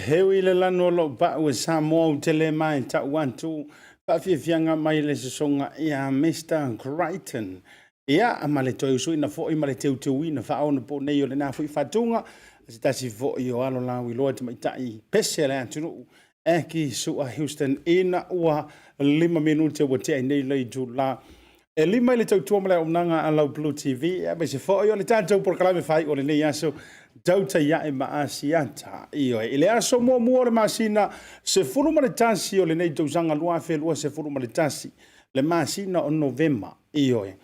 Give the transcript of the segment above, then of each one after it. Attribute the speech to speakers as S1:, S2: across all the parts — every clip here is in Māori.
S1: Hewi le lano lo ba o Samoa o tele mai ta wantu pa fianga mai le songa ia Mr. Crichton ia amale toi su ina fo i male teu ina fa ona po nei o le na fo fatunga se tasi fo i o alo la wi lo te mai tai pese le atu ki su a Houston ina ua 5 minuti o te nei le July e lima le tau male o nanga a Leaupepe TV e be se fo i o le tanto programa fai o le nei aso Tautai e ma Asiata io e le aso mo le masina se fulu ma le tasi o le nei tausanga Bluwave lua se fulu ma le tasi le masina o November io e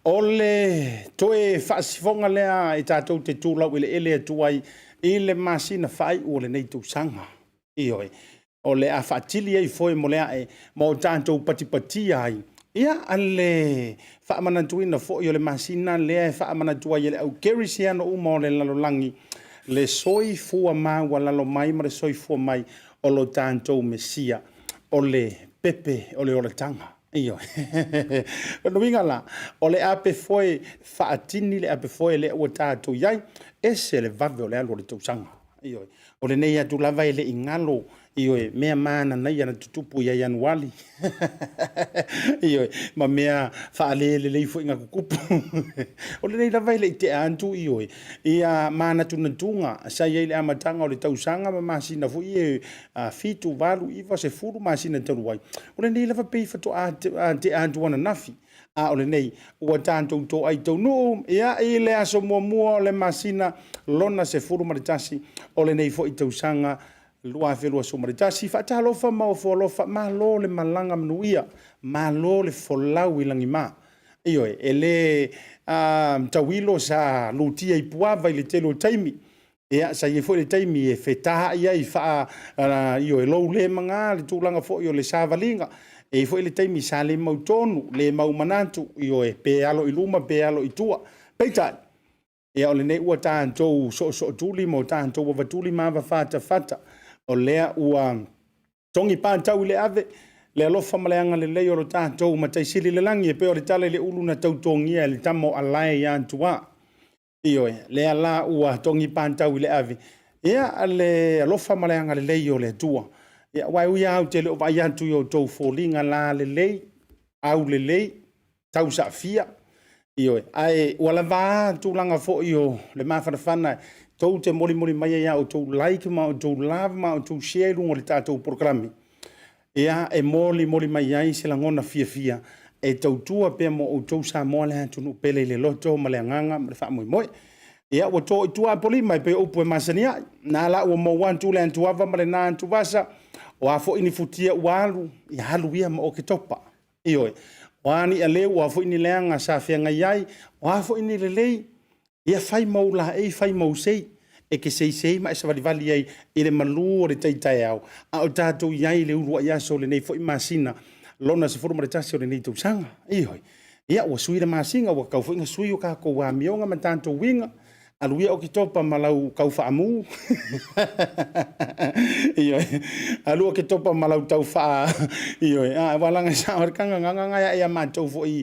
S1: o le toe fasifonga lea e tatou te tula o le ele atuai i le masina fai o le nei tausanga io e o le a fatili ai foi mo lea e mo tantou patipati ai ia ale fa manatuina fo yo le masina le fa manatua ye au kerisiano u mo le lalolangi le soi fu ma wala lo mai ma le soi fu mai o lo tanto mesia o le pepe o le tanga io no vinga la o le ape foi fa atini le ape foi le o tato yai ese le vave o le alo le tausanga io o le nei atu lava le ingalo io mea mana na ia na tutupu ia Januari io ma mea fa le fo inga kupu o le nei lava le te antu io ia mana tunga sa ia le amatanga o le tausanga ma masina fo ie fitu valu iva se furu masina taruai o le nei lava pe fato a te antu ana nafi a o le nei ua tanto to ai to no ia i le aso mo le masina lona se furu maritasi o le nei fo i tausanga Bluwave lua so maritasi fa talo fa ma fo lo fa ma lo le malanga mnuia ma lo le folau i langi ma io ele tawilo sa lutia i puava i le telo taimi ia sa ye fo le taimi e feta ia i fa io e lo le manga le tulanga fo io le savalinga e fo le taimi sa le mautonu le mau manatu io e pe alo i luma pe alo i tua peita ia o le nei ua tantou so tuli mo tantou wa tuli ma va fata o lea ua tongi pātau le ave le alofa maleanga le leo lo tātou ma taisili le langi e peo le tale le ulu na tautongia le tamo alai ya antua ioe le ala ua tongi pātau le ave ia le alofa maleanga le leo le tua ia wai uia au te le o vai antu yo tau fōlinga la le lei au le lei tau sa fia ioe ai wala vā tūlanga fo io le mawhanawhana tau te moli mai ia o tau like ma o tau love ma o tau share lungo le tātou programi. Ia e moli mai ai se langona fia e tau tua pe mo o tau Samoa le hantunu pele le loto ma le anganga ma le wha moi. ia ua to itua poli mai pe upu e masania na la ua mo wan tu le tu ava male na tu vasa o afo ini futia ualu ia halu ia mo ke topa ioi wani ale ua afo ini leanga sa fianga iai o afo ini lelei ia fai mau la e fai mau sei e ke sei mai sa vali ai ile malu o le taitai au a o tatou iai le urua ia so le nei fo i masina lona se foru maritasi o le nei tu sanga ioi ia ua sui le masinga ua kau fo inga sui o ka ko wa mionga ma tantou winga aluia o ki topa malau kau whaamu. Ioi. Alu o ki topa malau tau wha. Ioi. Walanga sa warkanga nganga ia mātou fo i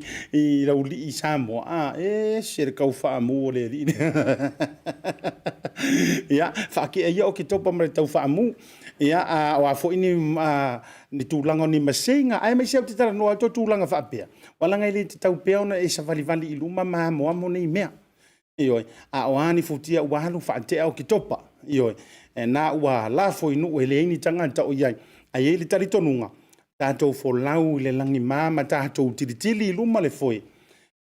S1: rauli i Samoa. Sere kau whaamu o le ri. Ia. Whaki ia o ki topa malau tau whaamu. Ia. O a fo ini ni tūlanga ni masenga. Ai mai siau te tara noa to tūlanga whaapea. Walanga ili te tau peona e sa vali i luma maa moa mo nei mea. Ioi, a oani futia ua halu whaantea o ki topa. Ioi, e nā ua lafo inu e leini tangata o iai. A iei le taritonunga. Tātou fo lau le langi māma tātou tiritili luma le foi.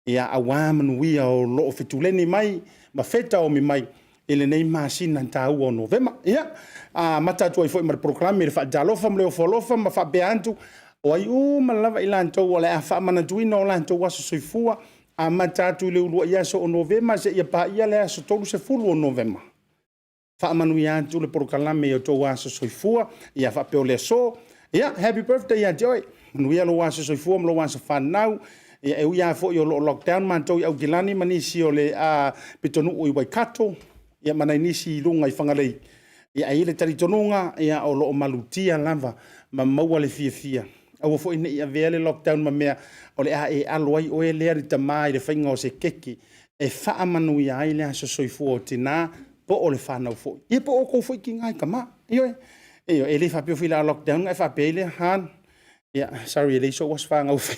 S1: Ia a wāmanuia o loo fetuleni mai, ma feta o mi mai. Ele nei māsina tāu o Novema. Ia, a matatu ai foi mar proklami le whaatalofa mleo folofa ma whabeantu. O ai malawa ilantou o le a whaamanatuina o lantou waso soifua. A matatu le ulua ia so o Novema se ia pa ia le aso tolu se fulu o Novema. Whaamanu ia tu le porokalame o tō aso soifua, ia whapeo le so. Ia, happy birthday ia joy. Manu ia lo aso soifua, mlo aso whanau. Ia e uia fo i o lockdown mantou i au gilani manisi o le pitonu o i Waikato. Ia manai nisi i lunga i whangalei. Ia e le taritonunga, ia o lo malutia lava, ma maua le fia. Au fo ina ia vele lockdown ma mea o le a e aloai o e lea ri tamai le whainga o se keki e whaamanu ia ai lea so soifu o tina po o le whanau fo. Ia po o kou fo i ki ngai ka ma. Io e le whapio whila lockdown ngai whapio le han. Ia, sorry, e le so was whanga uwhi.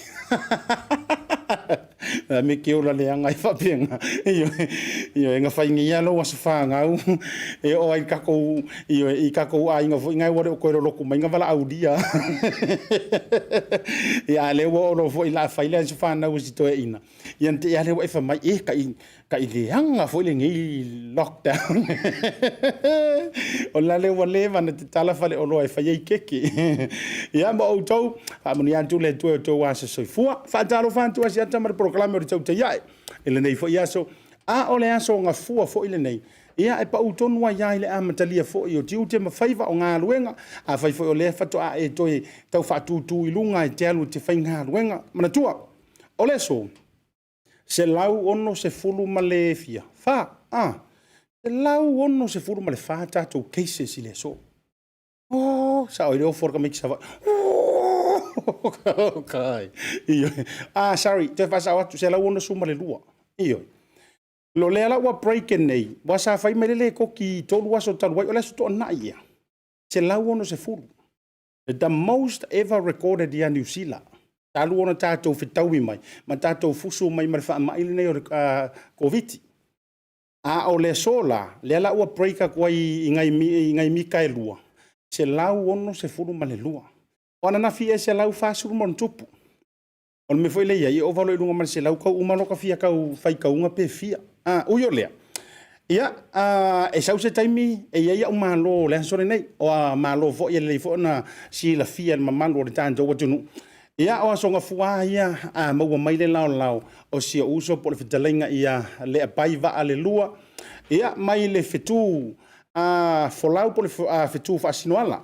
S1: Me ke ora le anga i whapenga. Io e ngā whainga ia lo was whanga au. E o ai kako, i kako a inga fo ngai wale o koero loko mai ngā wala audia. Ia le wo o fo i la whaile ansi whana usi toe ina. Ia te ia le wo e whamai ka i le anga fo i le ngai lockdown. O la le wale wana te tala whale o loa e whai ei keki. Ia ma o tau, whamani antu le tue o tau asa soifua. Whaatalo whantu Asiata mara proklame o tau te iai. Ele nei fo i aso. A o le aso ngā fua fo i le nei. Ia e pa utonua iai le amatalia fo i o tiu te mawhaiva o ngā luenga. A whai fo i o le whato a e toi tau whatutu i lunga e te alu te whai ngā luenga. Mana tua. O le so. Se lau ono se fulu ma le fia. Se lau ono se fulu ma le wha tātou cases i le so. Sa o i reo forka miki sa wai. Okay. Sorry, te whasa watu se lau ono suma le lua. Lo le ala ua break nei. Wa sa whai melele ko ki tolu aso talu wai. O le aso toa na ia. Se lau ono se fulu. The most ever recorded ia New Zealand. Talu ona tātou whitaui mai. Ma tātou fusu mai mare wha maile nei o COVID. A o le sola. Le ala ua break a kwa i ngai mika e lua. Se lau ono se fulu ma le lua. O ana na fia se lau whasuru mon tupu. O me foi leia i ovalo i lunga mare se lau kau umano ka fia kau whai kau unga pe fia. Uio lea. Ia, e sau se taimi e ia umalo le ansore nei. O a malo fo ia lei fo na si la fia ma malo le tanto watunu. Ia o asonga fua ia maua mai le lao o sia uso po le fitalenga ia le apai va ale lua. Ia mai le fetu folau po le FETUFA'ASINOALA.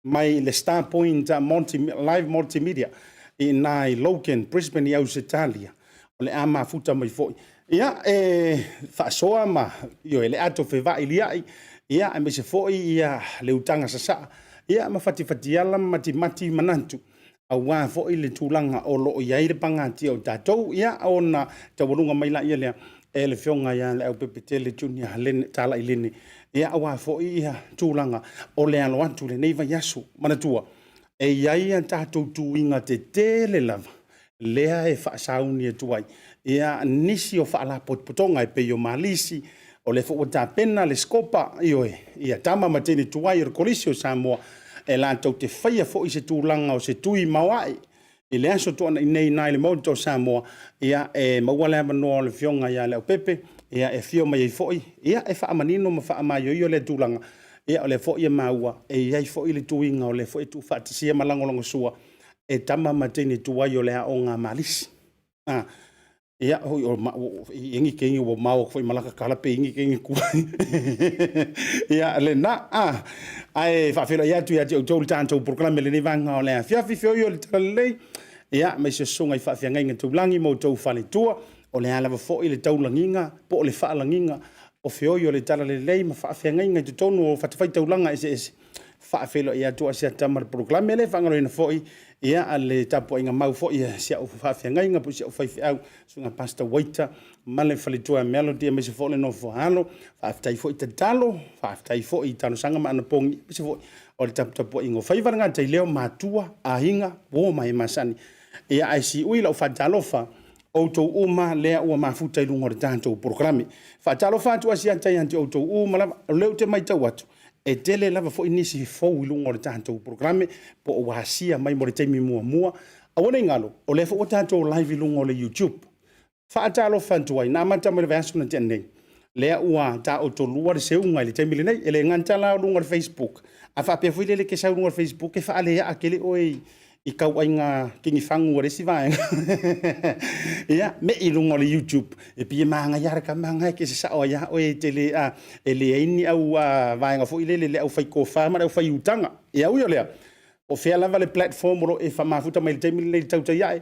S1: Mai le Star Point live multimedia i nai Loken, Brisbane i Australia. O le ama futa mai foi. Ia whaasoa ma io le ato whewai liai. Ia me se foi ia le utanga sasa. Ia ma whati ala mati manantu. A wā foi le tūlanga o lo iai le pangati o tātou. Ia o na tawarunga mai la ia lea. E le whionga ia le Leaupepe Talai Junior Lene tala i Lene. Ia awa fo ia tūlanga o le alo atu le neiva yasu manatua. E iai an tātou tūinga te tele lava. Lea e whaasauni e tuai. Ia nisi o whaala potpotonga e peio malisi. O le fo ta pena le skopa ioe. Ia tama matene tuai o kolisi o Samoa. E lantou te whaia fo i se tūlanga o se tui mawai. I le aso tuana i nei nai le mauto Samoa. Ia e mawale manoa le whionga ia Leaupepe. ia e fio mai foi ia e fa manino ma fa mai yo le tulanga ia o le foi e maua e ia foi le tuinga o le foi tu fa tsia malangolongo sua e tama matini tua yo le o nga malisi ia o ingi kengi o mau foi malaka kala pe ingi kengi ku ia le na ai fa fela ia tu ia tu tanto programa le ni vanga o le fia fio yo le tale ia me se songa i fa fia ngai tu langi mo tu fa le tua o le ala foi le tau langinga po le fa langinga o fio yo le tala le lei ma fa fia ngai tu tonu o fa fai tau langa ese fa fela ia tu Asiata mar programa le fanga le foi ia ale tapo inga mau fo ia sia o fa fia ngai po sia o fai au sunga pasta waiter male fali tua melody me se fo le no fo halo fa tai fo ita talo fa tai fo ita no sanga ma na pongi se fo o le tapo ingo fai vanga tai leo matua a hinga bo mai masani ia ai si ui lo fa talo fa o to uma le o ma futa lu ngor tanto programa fa talo fa tu asia tai anti o to uma le te mai tau watu e tele lava fo inisi fo ilunga o tanto programa po o hasia mai mo te mi mua a wona ngalo o le fo tanto live ilunga o le YouTube fa talo fa tu ai na mata mo le vasu na tene le ua ta o to lua de seunga le temile nei ele ngantala lunga Facebook a fa pe fo le ke sa lunga Facebook e fa ale akele oi I kau ainga kingi fangu o resi vai. Ia, me I lunga o le YouTube. E pia maanga yara ka maanga ke se sa o ia o e tele e le ini au vaenga fo I le au fai kofa ma au fai utanga. Ia ui o lea. O fea lava le platform ro e whamafuta mai le teimile le tautai ai.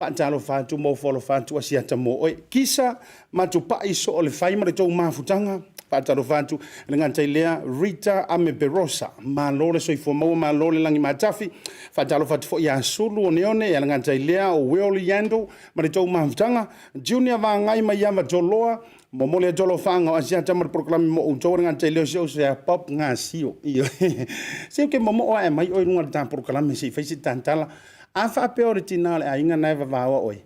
S1: Pantalo fatu mo folo fatu Asiata mo oi. Kisa matu pa iso o le fai ma le tau mafutanga. Pantalo fatu le ngantai lea Rita Ame Berosa. Malole soifo mau malole langi matafi. Pantalo fatu fo ia sulu o neone e le ngantai lea o Weoli Yando ma le tau mafutanga. Junior va ngai ma yama joloa. Momole jolo fanga o Asiata ma proklami mo utou ngantai lea sio se pop nga sio. Iyo. Sio ke momo o e mai oi nunga tan proklami si faisi tantala. A fa peor tinale a inga nai va oi.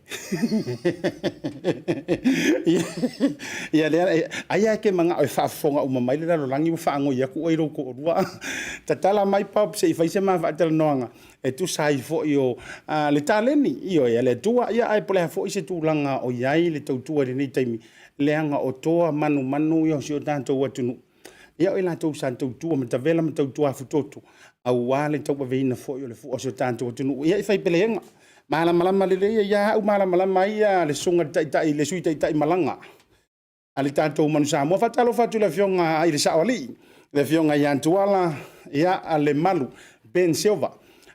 S1: Ia le ai ke manga o fa fonga o mai le lo langi fa ngo ia ku oi ro ko rua. Tatala mai pop se fa se ma fa tel noanga. E tu sai fo io le taleni io ia le tua ia ai pole fo se tu langa o iai le tu tua ni taimi le anga o toa manu io sio tanto watunu. Ia o la tu santo tu ma tavela ma tu afutotu. Au wale tau veina fo yo le fo so tanto tunu ia fai pelenga mala le ia au mala ia le sunga tai le sui tai malanga ali tanto manu sa mo fatalo fatu le fionga ai le saoli le fionga ia Tuala ia ale malu Ben Silva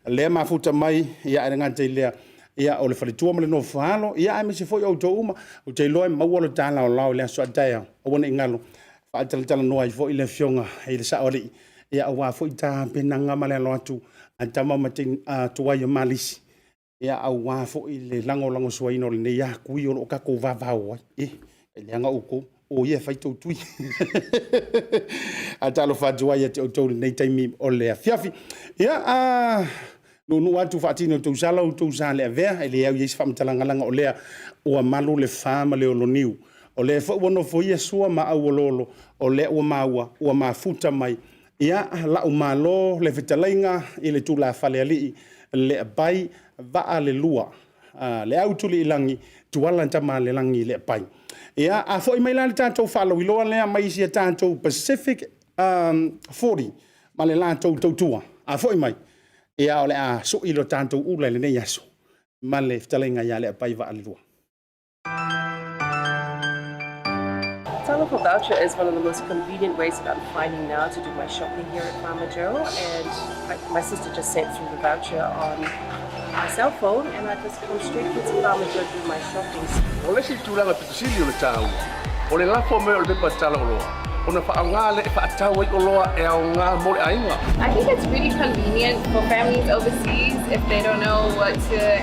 S1: le mafuta mai ia nga tai le ia o le falitua le no falo ia ai me se fo yo to uma o te loe mau lo tala o lao le so tai o wona ingalo fa tala no ai fo le fionga ai le saoli ia wa fo ita penanga male lo atu antama matin tua yo malisi ia wa fo ile lango suaino le ia kui o ka ko va o e le anga uko o ia fai to tui atalo fa joa ia to nei taimi o le fiafi ia no atu fatino to sala to sale ver ele ia yes fam talanga langa o le o malu le fama le o niu o le fo wono fo ia sua ma au lolo o le o maua o mafuta mai ia la umalo le fitalainga ile tu la fale ali le bai va le lua le autuli ilangi tuala Tamalelagi le pai ia a foi mai la tanto falo ilo le mai sia tanto Pacific 40 ma le la tanto tua a foi mai ia ole a so ilo tanto ula le nei aso ma le fitalainga ia le pai va le lua.
S2: Telephone voucher is one of the most convenient ways that I'm finding now to do my shopping here at Farmer Joe, and my sister just sent through the voucher on my cell phone, and I just go straight to Farmer Joe to do my shopping.
S3: Ole si tulanga petusili ole tau. Ole la fo me ole pe patala olo. Ona fa ngale fa tau o loa e o nga mo ainga.
S4: I think it's really convenient for families overseas if they don't know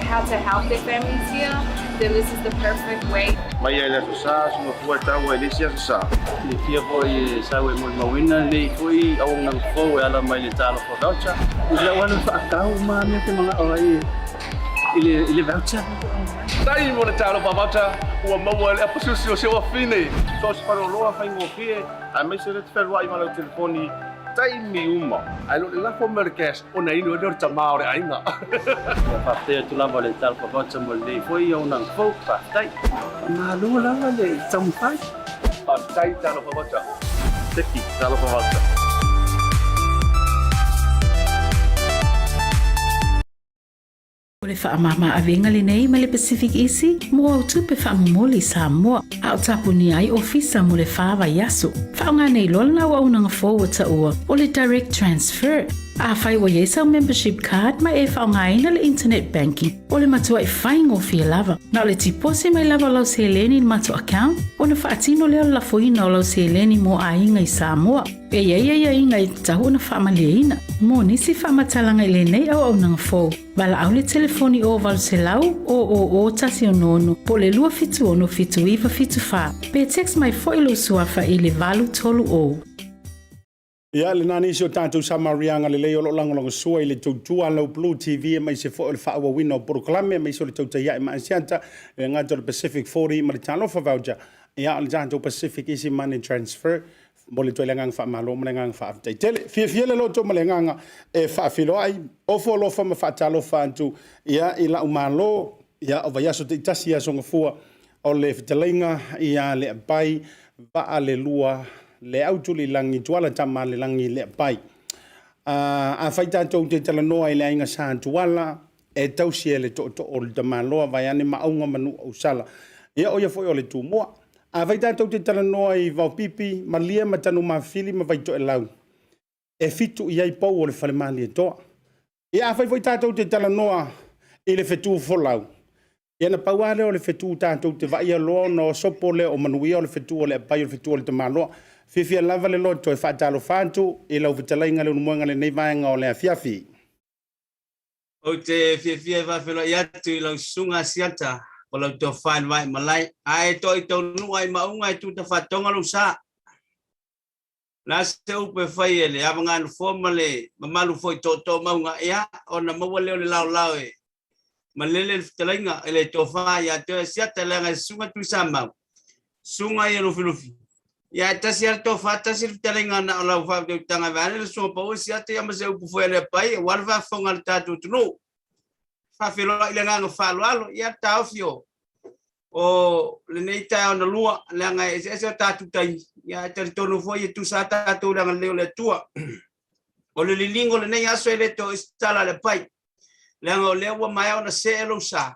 S4: how to help their families here. Then this is the perfect way.
S3: Mai ele sa mo fu tau ele sia sa.
S5: Ni fia foi sa we mo mawina ni foi au nga fo ala mai le talo fo voucher. Ila wana fa tau ma me te mga oi. Ile voucher.
S3: Dai mo le talo pa voucher o mo ele apusu se o fine. So se para loa fa ngo fie. A me se le fer wa i mala telefoni. Tai mi uma. Ai lo la fo merkes ona ino do tama ore ainga.
S5: Fa te tu lava le talo fo voucher mo le foi au nga fo fa tai. Ma lo la le tampai.
S3: tai talo pavacha. Teki talo pavacha.
S6: O le whaamama awenga le nei ma le Pacific Isi, mo au tupe whaamumoli Samoa, a o tapuni ai ofisa mo le whaawa yaso. Whaonga nei lolna wa unanga forward ta ua, o le direct transfer. A whai wa yesa membership card ma e whaonga ina le internet banking, o le matua i whaingo fia lava. Na o le tipose mai lava lau se Lene matua account, o na whaatino leo la foina o lau se Lene mo a inga i Samoa. E ia inga i tahu na whaamalia mo nisi whaamatalanga i le nei au nanga fo. Wala au le telefoni o walu se lau o tasi o nono, po le lua fitu ono fitu iwa fitu wha. Pe text mai fo ilo suafa i le valu tolu o.
S1: Ia le nani isi o tātou samarianga le leo lo langolongo sua i le Tuala BLU TV mai se fo le whaawa wina o Poroklame mai se le Tautai ia ma Asiata e ngata le Pacific 40 ma le talofa voucher ia le tātou Pacific isi money transfer mo le toilangang whaamalo mo le ngang whaaftai tele fia le loto mo le nganga e whaafilo ai ofo lofa ma whaatalofa antu ia i la umalo ia o vaiaso te itasi ia songa fua o le fitalinga ia le apai va le lua le autu li langi tuala Tamalelagi le pai. A whaita tau te talanoa i le ainga sa tuala e tausi e le to o le tamaloa vai ane maunga manu au sala. Ia oia foi o le tūmoa. A whaita tau te talanoa i Leaupepe ma lia ma tanu ma fili ma vaito e lau. E fitu i ai pau o le whale mali e toa. Ia a whai tātou te talanoa i le FETUFA'ASINOALA. Ia na pauale o le fetu tātou te vai aloa no sopo le o manuia o le fetu o le apai o le fetu o le tamaloa. Fifia lava le loto e whaatalo whantu e lau vitalainga le unumoenga le neivaenga o le afiafi.
S5: O te fia whawhelo i atu i lau sunga Asiata, o lau tō whaen vai malai, a e tō i tō nua i maunga e tūta whatonga lu sa. Nā se upe whai e le avanganu fōma le mamalu fōi tō maunga ea, o na maua leo le lau e. Ma lele le vitalainga e le tō wha i atu Asiata le anga sunga tu sa mau. Sunga i lufi. Ya tasi alto fata sir telinga na ola fa de tanga vane le so pa o si ate ya mase upu foi le pai wal va fonga le tatu tunu fa filo ile nga fa lo ya ta ofio o le neita ona lua le nga ese tatu tai ya territorio foi tu sa tatu le nga le tua o le lingo le nei aso ele to instala le pai le nga le wa mai ona se lo sa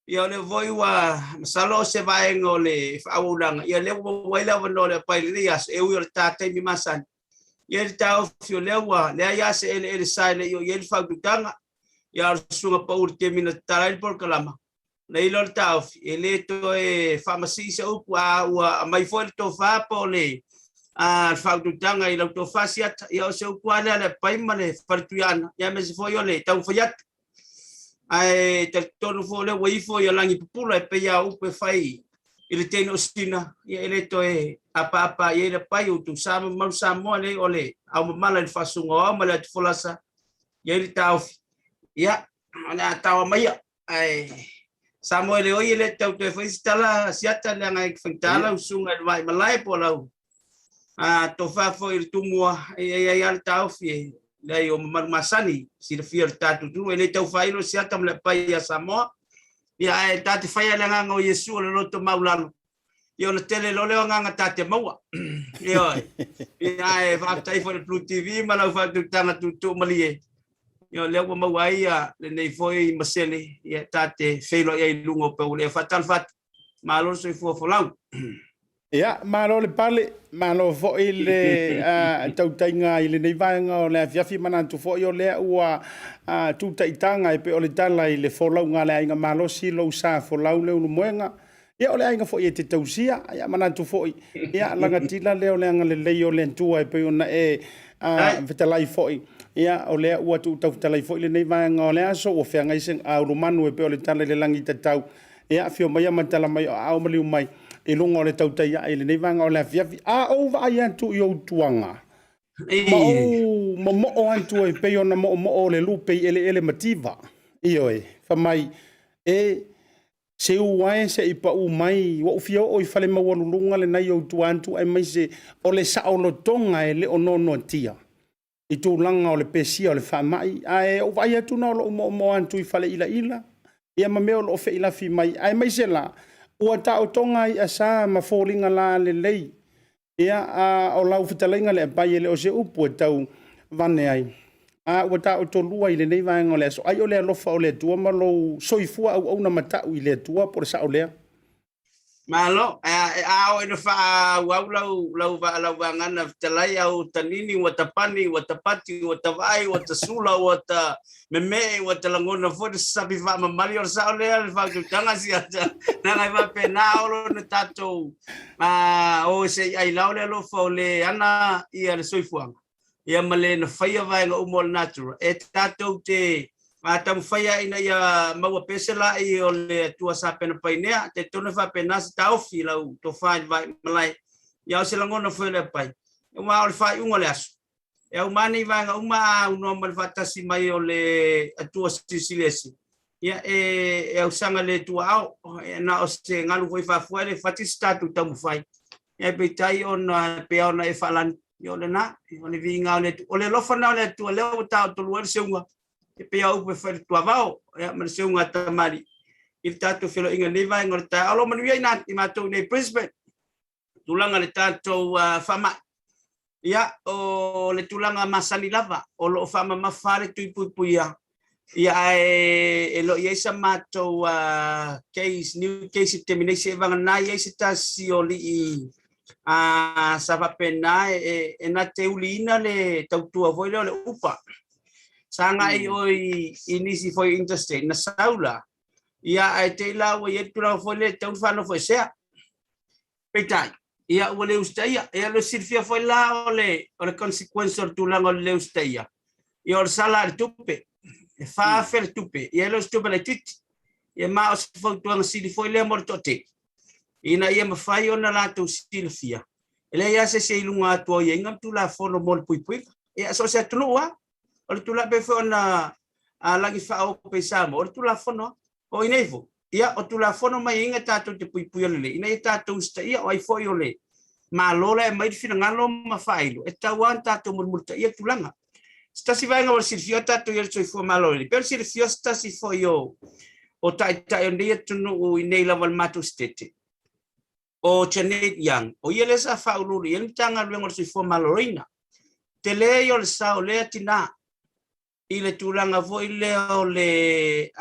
S5: ia le voi wa masalo se vai ngole faulanga ia le wa la no le pai rias e u le tate mi masan ia le tau fio le wa le ia se ele sai le ia le fautanga ia sunga pa urte mina tarai por kalama le lo tau ele to e famasi se u wa mai foi to fa po le a fautanga ia to fasiat ia se u kwala le pai mane fartuana ia me se foi le tau faiat ai te tonu fo le waifo ia langi pupula e peia upe fai ile teno sina ia ele to e apa ia le pai u tu sama mau Samoa le ole au mala le fasungo au mala te folasa ia ile tau ia ana tau mai ai Samoa le oi le tau te fai stala Asiata le ngai fantala usunga vai malai po lau a to fa fo il tumua ia tau fi le o masani si le fier tatu tu ele tau fai lo sia tam le pai a Samoa ia e tatu fai le nganga o Yesu le loto maulano io le tele lo le nganga tate maua ia e va tai fo le BLU TV ma la fa tu tanga tu malie io le o maua ia le nei foi masele ia tate feilo ia lungo pe o le fatal fat ma lo so fo lau
S1: Ia, malo le pale, malo fo ile tautainga ile nei vaenga o le afiafi manantu fo i o lea ua tūtaitanga e pe o le tala i le folau ngā le ainga malo si lo sa folau leo nu moenga. Ia o le ainga fo i e te tausia, ia manantu fo i. Ia langa tila leo le anga le lei o le antua e pe ona e vitalai fo i. Ia o lea ua tu tau vitalai fo i le nei vaenga o le aso o whianga iseng a urumanu e pe o le tala le langi tatau. Ia fio mai amantala mai o au maliu mai. E longa o le tautai ai le nevanga o le afiafi a o vai antu i o tuanga ma mo antu e pe ona mo le lupe ele mativa io e fa mai e se uai se i pa u mai o fio o i fale mawalulunga le nai o tuantu ai mai se o le saolo tonga e le ono tia i tu langa o le pesia o le fa mai ai o vai atu na o mo antu i fale ila ia ma me o lo fe ila fi mai ai mai se la ua tau tonga i asa ma fōlinga la le lei. Ia o Leaupepe Talai le pai le o se upu tau vane ai. Ua ta o tolua i le nei vaenga o le aso. Ai o le alofa o le tua malo soifua au na matau i le tua por sa o lea.
S5: Malo, o ina wha wau lau ngana Talai au tanini, wa tapani, wa tapati, wa tawai, wa tasula, wa ta meme, wa talangona fo sabi wha mamari o sa o lea le wha kutanga siata. Nanga iwa pena olo na tatou. O se ai lau le alofa o le ana ia le soifuanga. Ia male na whaia vaenga umol natura. E tatou te tamu whaia ina ia maua pesela i o le tua sa pena painea. Te tona wha pena sa tauwhi lau to whaai vai malai. Ia o se langona whaile pai. E uma o le whaai unga le aso. E au mani vaenga uma unua mali whatasi mai o le atua sisilesi. Ia e au sanga le tua au. Na o se ngalu hoi whafua le whatisi tatu tamu whai. Ia peitai o na pea o na e whalan. Yo le na, o le vinga o le lofa na o le tua leo o tau tolu e seunga. E pea upe whaere tua vau, ma le seunga tamari. I le tātou whilo inga lewa inga le tā. Alo manuia ina i mātou nei Brisbane. Tulanga le tātou whama. Ia o le tulanga masani lava. O lo whama mawhare tui pui pui ia. Ia e lo iaisa mātou case, new case determination. E vanga nā iaisa tāsi o li i sa pena e na te ulina le tautua voi le upa sanga i oi inisi foi interstate na saula ia ai te la o ye tura foi le tau fano foi sea petai ia o le ustia ia lo sirfia foi la o le consequence tu la o le ustia ia o sala tupe e fa fer tupe ia lo stupe le tit ia ma o foi tu ang sidi foi le mortote ina ia mawhai o na lātou silfia. Ele ia se ilunga atua ia ingam tu la fono mol pui pui. Ia so se tunua. O tu la befe o na lagi whao pe Samoa. O tu la fono o inevo. Ia o tu la fono mai inga tātou te pui pui lele. Ina ia tātou sta ia o ai foi o le. Ma lola e mai fina ngalo ma whailo. E tauan tātou murmurta ia tulanga. Stasi vaenga o silfia tātou ia soi fua malole. Pero silfia stasi foi o tai o nea tunu o ineila wal matu stete. O Janet Young, o ia le sa whaururi, ele tanga luenga o sui fua malorina. Te le o le sao lea tina, i le tūlanga voi lea o le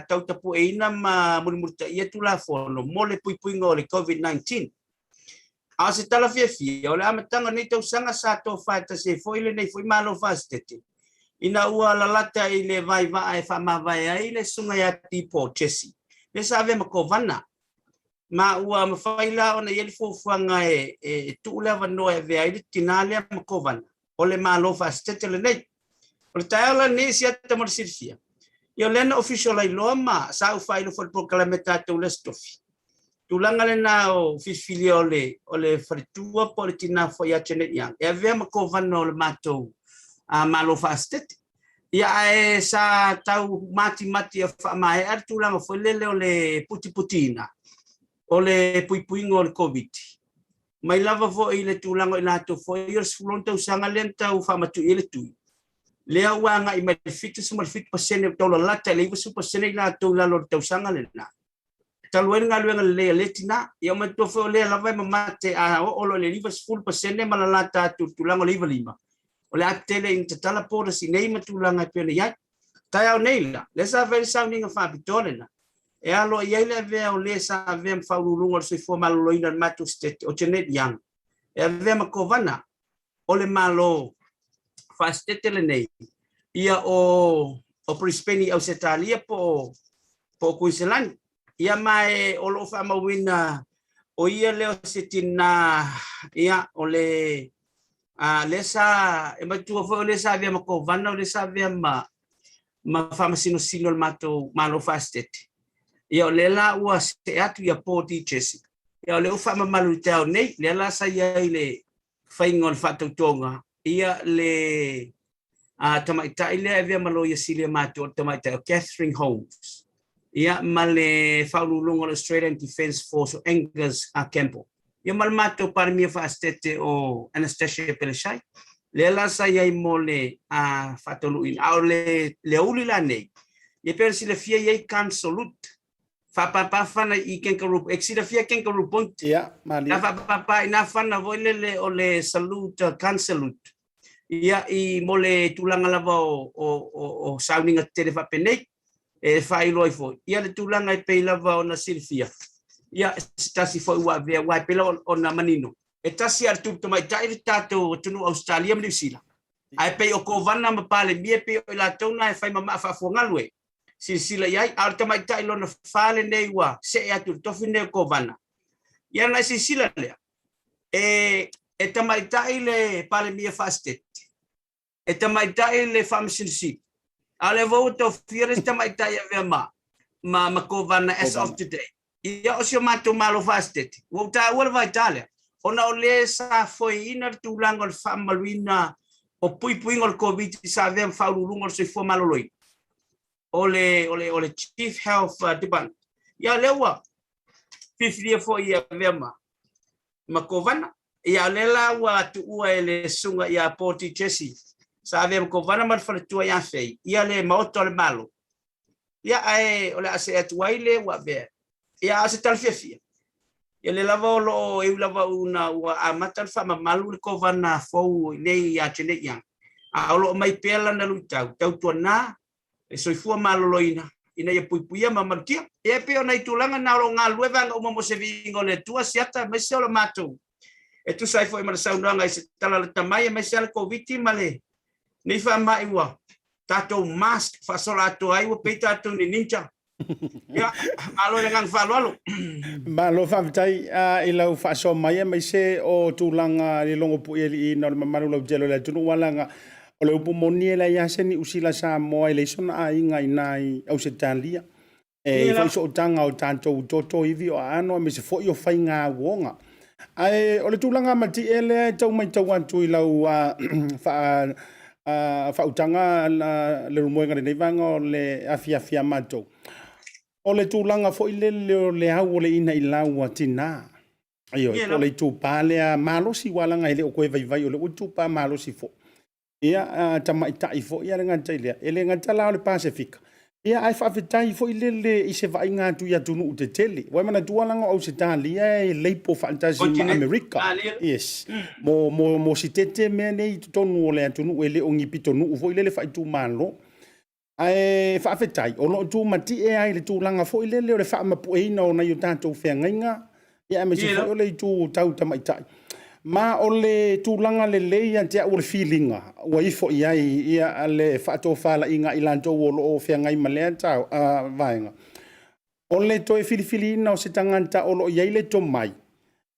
S5: tautapu e ina ma murimurta ia tūla fono, mo le puipuinga o le COVID-19. A se tala fia, o le amatanga nei tau sanga sa tō whaita se foi le nei foi malo whastete. Ina ua la lata i le vai vai e whamawai ai le sunga ia tipo Chesi. Le sa ave ma kovana. Ma ua mawhaila o na ieli fuanga e tuula wanoa e vea ili tinalea makovan. O le malo whastete le nei. O le taeala ne siata mara sirfia. Ia lena official ai loa ma sa uwhailo for proclameta te ule stofi. Tulanga le na o fisfilia o le wharitua po le tina fo ia Janet Young. E vea makovan o le matou malo whastete. Ia e sa tau mati a whamae ar tulanga fo lele o le puti-putina. O le puipuinga o le COVID. Mai lava fo i le tūlanga i lato fo i ors fulon tau sanga lenta u whamatu i le tui. Lea wanga i mai fitu suma le fitu pasene tau la lata le iwa su pasene i lato lalo tau sanga le na. Taluen ngā luenga le lea letina, i au matua fo lea lava i mamate a olo le liwa sful pasene ma la lata tu tūlanga le iwa lima. O le atele in te tala pōra si nei ma tūlanga i pēne iai. Tai au neila, le sa veri sauninga whapitole na. E alo ia le vea o le sa vea mfaururunga o sui fua maloloina matu stete o Janet Young. E vea makovana o le malo whastete le nei. Ia o Brisbane au setalia po Queensland. Ia mai o lo whamawina o ia leo setina ia o le sa e matua fo le sa vea makovana o le sa vea ma whamasino sino le malo whastete. Ia o le la ua se atu ia pōti Chesi. Ia o le uwha mamalu tau nei, le la sa ia i le whainga o le whatautonga. Ia le tamaitai lea e vea malo ia silia mātu o tamaitai o Catherine Holmes. Ia ma le whaululunga o Australian Defence Force o Angus Campbell. Ia ma le mātu parimia whaastete o Anastasia Peleshai. Le la sa ia i mo le whatauluin. Au le uli la nei. Ia persi le fia iei kansolut. Whapapa whana I kangaroo, exida fia kangaroo point.
S1: Ia, mali.
S5: Na whapapa ina whana voilele o le salute, can salute. Ia I mole tulanga lava o sauninga tere whapenei, e whailoi fo. Ia le tulanga I pei lava o na silfia. Ia tasi fo ua vea wai pela o na manino. E tasi ar tu mai tairi tato tunu Australia New Zealand. Ai pei o kovana ma pale mie pei o la tona e fai mama fa fongalwe. Sila yai ar tamai tai lona fale nei wa se atu tofi nei kovana. Ia na sila le. E tamai tai le pale mie fastet. E tamai tai le famsin si. Ale voto fires tamai tai ave ma kovana as of today. Ia o se mato malo fastet. Wo ta ora vai tale. Ona o le sa foi ina tulanga famaluina o pui ngol covid sa vem faululungol se fo maloloi. Ole chief health department. Ya lewa. Fifia fo ia vema. Makovana. Ya lela wa tu ua ele sunga ya Port Jesse. Sa vem kovana mal fa tu ya fei. Ya le moto le malo. Ya ai ole ase atuaile wa ve. Ya ase talfia. Ya le lava lo e lava una wa amata fa malu le kovana fo nei ya tene yang. A lo mai pela na luta. Tau tuana e soifua maloloina ina ia puipuia mamarkia e pe ona itulanga na ro ngalwe vanga uma mo se vingo le tua siata me se o matou e tu sai foi mar saunanga se tala le tamai me se al covid male ni fa mai wa tato mask fa sola to ai o peita to ni ninja ya alo le ngang fa lo
S1: Malo fa tai I lau fa so mai me se o tulanga le longo pu I no mamalu lo jelo le tunu walanga o le upu moni la ia se ni usila Samoa le sona a inga inai au se talia e foi so tanga o tanto toto ivi o ano me se foi o fai nga wonga ai o le tulanga mati ele tau mai tau atu I lau fa utanga le rumoenga nei vanga le afia mato o le tulanga foi le au le ina I lau atina ayo o le tupale malosi walanga ile o koe vai o le tupa malosi fo ia tamai tai fo ia le ngata ile ele ngata la le Pacific ia ai fa vitai fo ile I se vai ngatu ia tunu te tele wa mana tualanga o se talia le po fantasy America yes mo sitete me nei tonu le tunu ele o ngi pitonu fo ile le fa tu malo ai fa vitai o lo tu mati ai le tulanga fo ile le fa mapu e no na yo tanto fenga ia me se fo le tu tau tamai tai ma ole tulanga le leia te o le feelinga wa ifo ia le fato fala inga ilanto o fianga I malenta vaenga ole to e filifilina o se tanganta o ia le to mai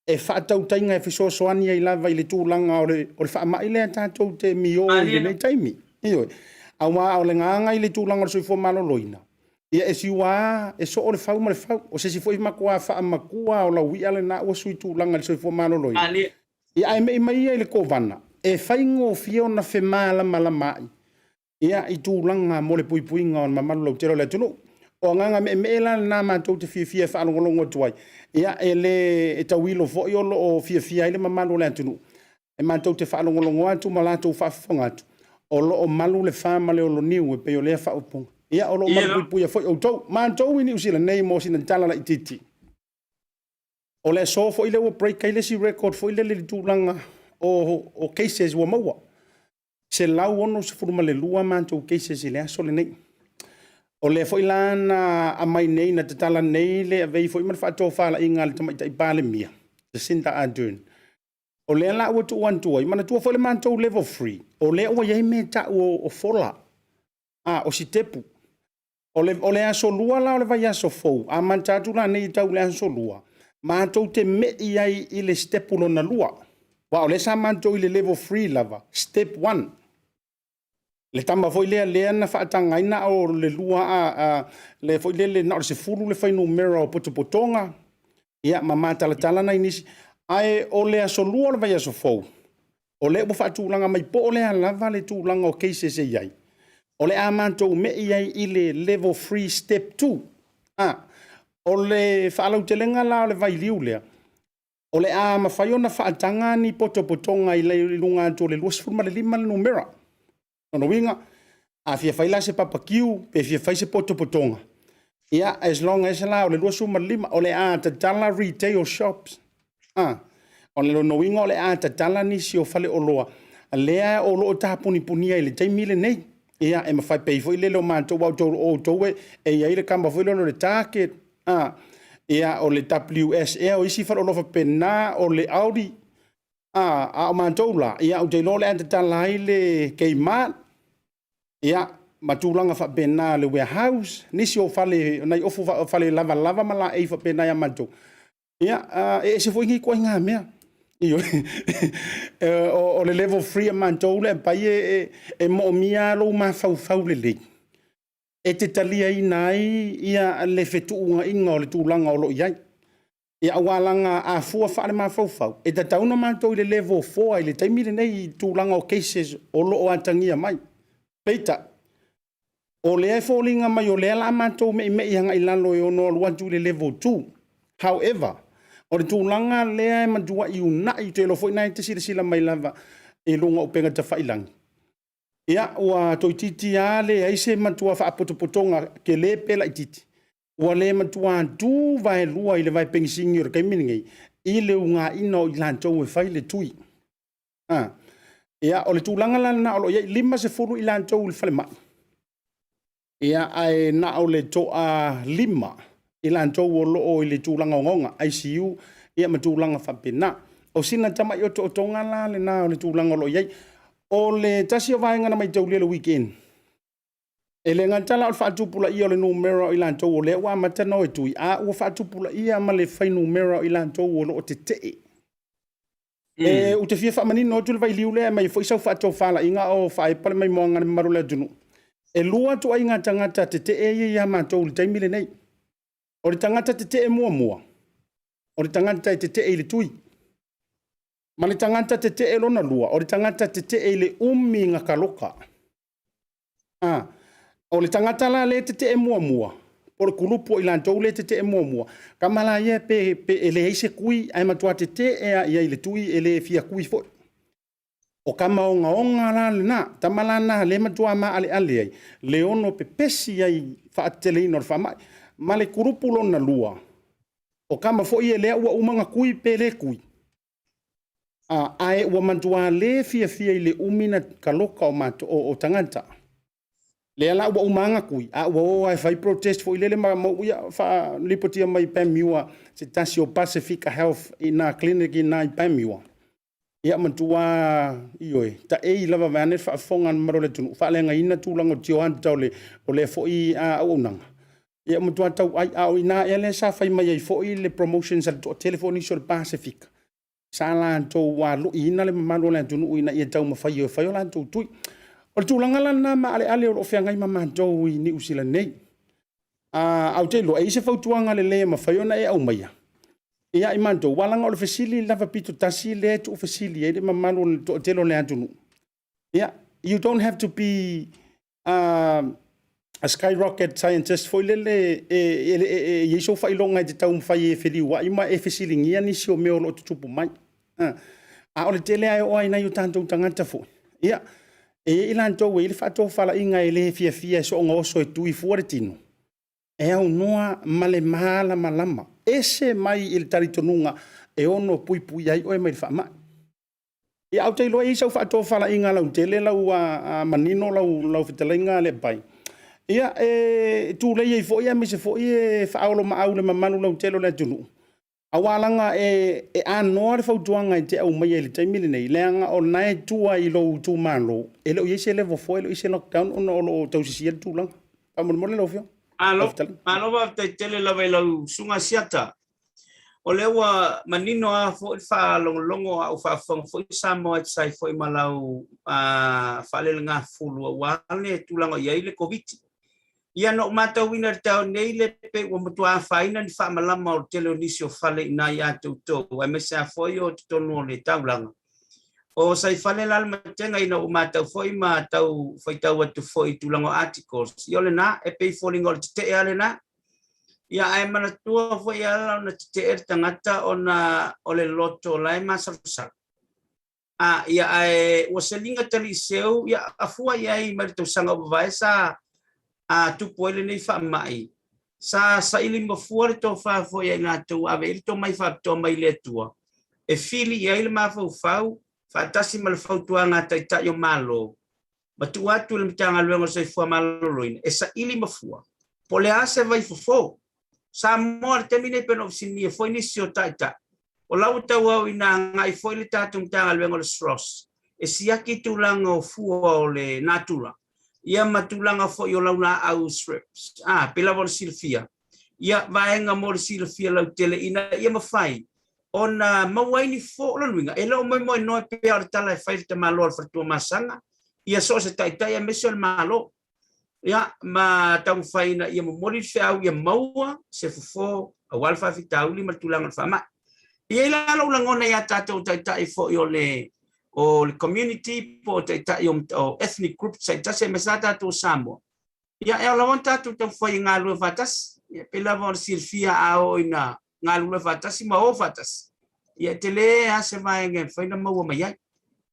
S1: e fato tainga e fiso soani I lava I le tulanga o le fa mai le tato te mio le nei taimi io au ma ole nganga I le tulanga o se fo maloloina ia e siwa e so o le fau o se si foi makua fa makua o la wi ale na o sui tulanga le se fo maloloina ia ai mai le kovana e faingo fio na fe mala mai ia I tulanga mo le puipuinga on mamalu lo tero le tunu o nganga me la na matou te fia fa longo tuai ia ele e tawilo fo yo lo fia ile mamalu le tunu e matou te fa longo atu malatou fa fonga atu o lo malu le fa male o lo niu e pe o le fa opung ia o lo malu puia fo o tou matou ni usila nei mo sina tala la ititi o le so fo ile o break ile si record fo ile le tulanga o cases wa maua se lau ono se furuma le lua mantou cases ile aso le nei o le fo ilana a mai nei na tatala nei le avei fo iman fato fala inga le tamai tai pale mia se sinta adun o le la o tu one tu mana tu fo le mantou level 3 o le o ye me ta o fola o si tepu o le aso lua la o le vai aso fo a mantatu la nei tau le aso lua mantou te me iai I le step ulo na lua. Wa o le sa mantou I le level 3 lava. Step 1. Le tama foi lea na whaatanga ina o le lua le foi le na o se furu le whainu mera o potopotonga. Ia ma tala na inisi. Ai o le aso lua le vai aso fou. O le ufa tūlanga mai po o le lava le tūlanga o cases e iai. O le a mantou me iai I le level 3 step 2. O le whaalau te lenga la o le vai liu lea. O le a mawhaiona whaatanga ni potopotonga I le lunga to le luas furma le lima le numera. Ono winga, a fia whaila se papakiu, pe fia whai se potopotonga. Ia, as long as la o le 2.5 o le a tatala retail shops. O le no inga o le a tatala nisi o fale o loa. Lea o lo ta puni ai le taimile nei. Ia, e mawhai pei fo i le lo mātou wau tō o tōwe e ia i le kamba fo i lo le target. Ia, o le WS, o isi whara o lofa pena o le Audi. A o mātou la, ia o te lo le a tatala i le Kmart. Ia, matulanga fa pena le warehouse nisi o fale nai ofu fale lava mala e fa pena ya manto ia e se foi ngi ko nga mea io o le level 3 manto le pa e mo mia lo ma fa le e te talia i nai ia le fetu inga le tulanga o lo ia ia walanga a fu fa le ma fa e ta tauna manto le level 4 ile taimile nei tulanga o cases o lo o atangia mai peita o le fallinga mai o le ala matou me hanga i lalo e ono alua tu le level 2. However, o le tūlanga lea e matua i una i te lofo ina te sila mai lava e lunga o penga ta whailangi. Ia, ua toi titi a le aise matua wha apotopotonga ke le pela i titi. Ua le matua tu vai lua i le vai pengisingi o re kaiminingei i le unga ina o i lantou e whai le tui. Ia, o le tūlanga lana o lo ia lima se furu i lantou le whale mai. Ia ai na o le toa lima i lantou o loo i le tūlanga o ngonga ICU ia ma tūlanga whapena o sina tama i o tonga la le na o le tūlanga o lo iai o le tasi o vaenga na mai tau le weekend e le ngantala o whaatupula ia o le numero i lantou o le ua matano e tui a ua whaatupula ia ma le whai numero i lantou o lo o te tee e u te fia whamanino o tuli vai liu le mai fo isau whaatou whala inga o whae pale mai moanga ne maru le dunu e lua tu ai ngā tangata te te e ia mātou le taimile nei. O le tangata te te e mua. O le tangata te te e le tui. Ma le tangata te te e lona lua. O le tangata te te e le umi ngā kaloka. O le tangata la le te te e mua. O le kulupo i lantou le te te e mua. Ka mala ia pe e le eise kui ai matua te te e a ia i le tui e le fia kui foi. O kama onga la le na, tamala na le matua ma ale ai, le ono pe pesi ai whaatele ino le whamai, ma le kurupulo na lua. O kama fo i e lea ua umanga kui pe le kui. Ae ua matua le fia i le umina kaloka o tanganta. Le ala ua umanga kui, ua o ai whai protest fo i lele ma uia wha lipotia mai Pamiua, se tasi o Pacifica Health i na clinic i na i Pamiua. Ia matua ioi ta e lava vane fa fonga maro le tunu fa lenga ina tulanga tio an tau le o le fo i a unanga ia matua tau ai au ina ele sa fai mai fo i le promotions al telefoni sur Pacific sala to wa lu ina le maro le tunu ina ia tau ma fai o la tu tu o tulanga la na ma ale o fia ngai ma do i ni usila nei au te lo e se fautuanga le ma fai ona e au mai. Ia i manto, walanga o le fesili lava pito tasi le tu fesili e le mamalo to telo le atunu. Ia, you don't have to be a skyrocket scientist for lele e so fai longa te tau fai e feli wa ima e fesili ngia ni si o meo lo tutupu mai. A o le tele ai o ai na yu tanto tangata fo. Ia, e ilanto we le fato fala inga e le fia so ngoso e tui fuare tino. E au noa male mahala malama. Ese mai il taritonunga e ono pui ai o mai fa. Ia au te loa i sau fato fala inga lau tele lau manino lau fitalenga le pai. Ia tu le i fo ia me se fo i fa aulo ma aule mamanu lau telo le tunu. Awalanga e anoa le fautuanga i te au mai le taimile nei. Leanga o nai tua i lo tu malo. E lo i se level 4 e lo i se lockdown ono lo tausisia tu lang. Pamole lo fio.
S5: Alo va te tele la vai lau sunga Asiata. O le ua manino a fo fa longo au fa fo Samoa sai fo malau fa le nga fulu wa le tulango ia le covid. Ia no mata wina tau nei le pe o matua faina ni fa malama o tele onisio fale ina ia to e me sa fo yo tonu le taulanga. O sai fale la matenga ina o mata foi ma tau foi tau atu foi tulango articles. Yo le na e pe falling all te ale na. Ia ai mana tua foi ala na te tangata ona ole loto lai masarsa. Ia ai o selinga tali seu ia afua ia i marito sanga vaisa tu poile nei fa mai. sa ili mafua le to fa fo ia na tu ave il to mai fa to mai le tua e fili ia ile ma fau fa tasi mal fau tua nga ta yo malo ma tu atu le mtanga luengo se fua malo loin e sa ili mafua po le ase vai fo sa mo termine peno sini foi ni sio ta o lau tau ina ngai foi le tatu mtanga luengo le stros e siaki tulanga o fua o le natula ia matulanga fo yo launa au strips pela vol silfia ia vaenga mo silfia lau tele ina ia mafai ona mawaini fo lo luinga e lo mo no pe ar tala fai te malo fa tu masanga ia so se tai tai mesol malo ia ma tau faina ia mo mori fe au ia maua se fo awal fa fitauli matulanga fa ma ia la lo ngona ia tato tai fo yo le o community po ta o ethnic group se mesata to Samoa ia e la vonta tu te foi ngalu fatas ia pela von silfia ao ina ngalu fatas ma o fatas ia tele ase vai nge foi na mo mai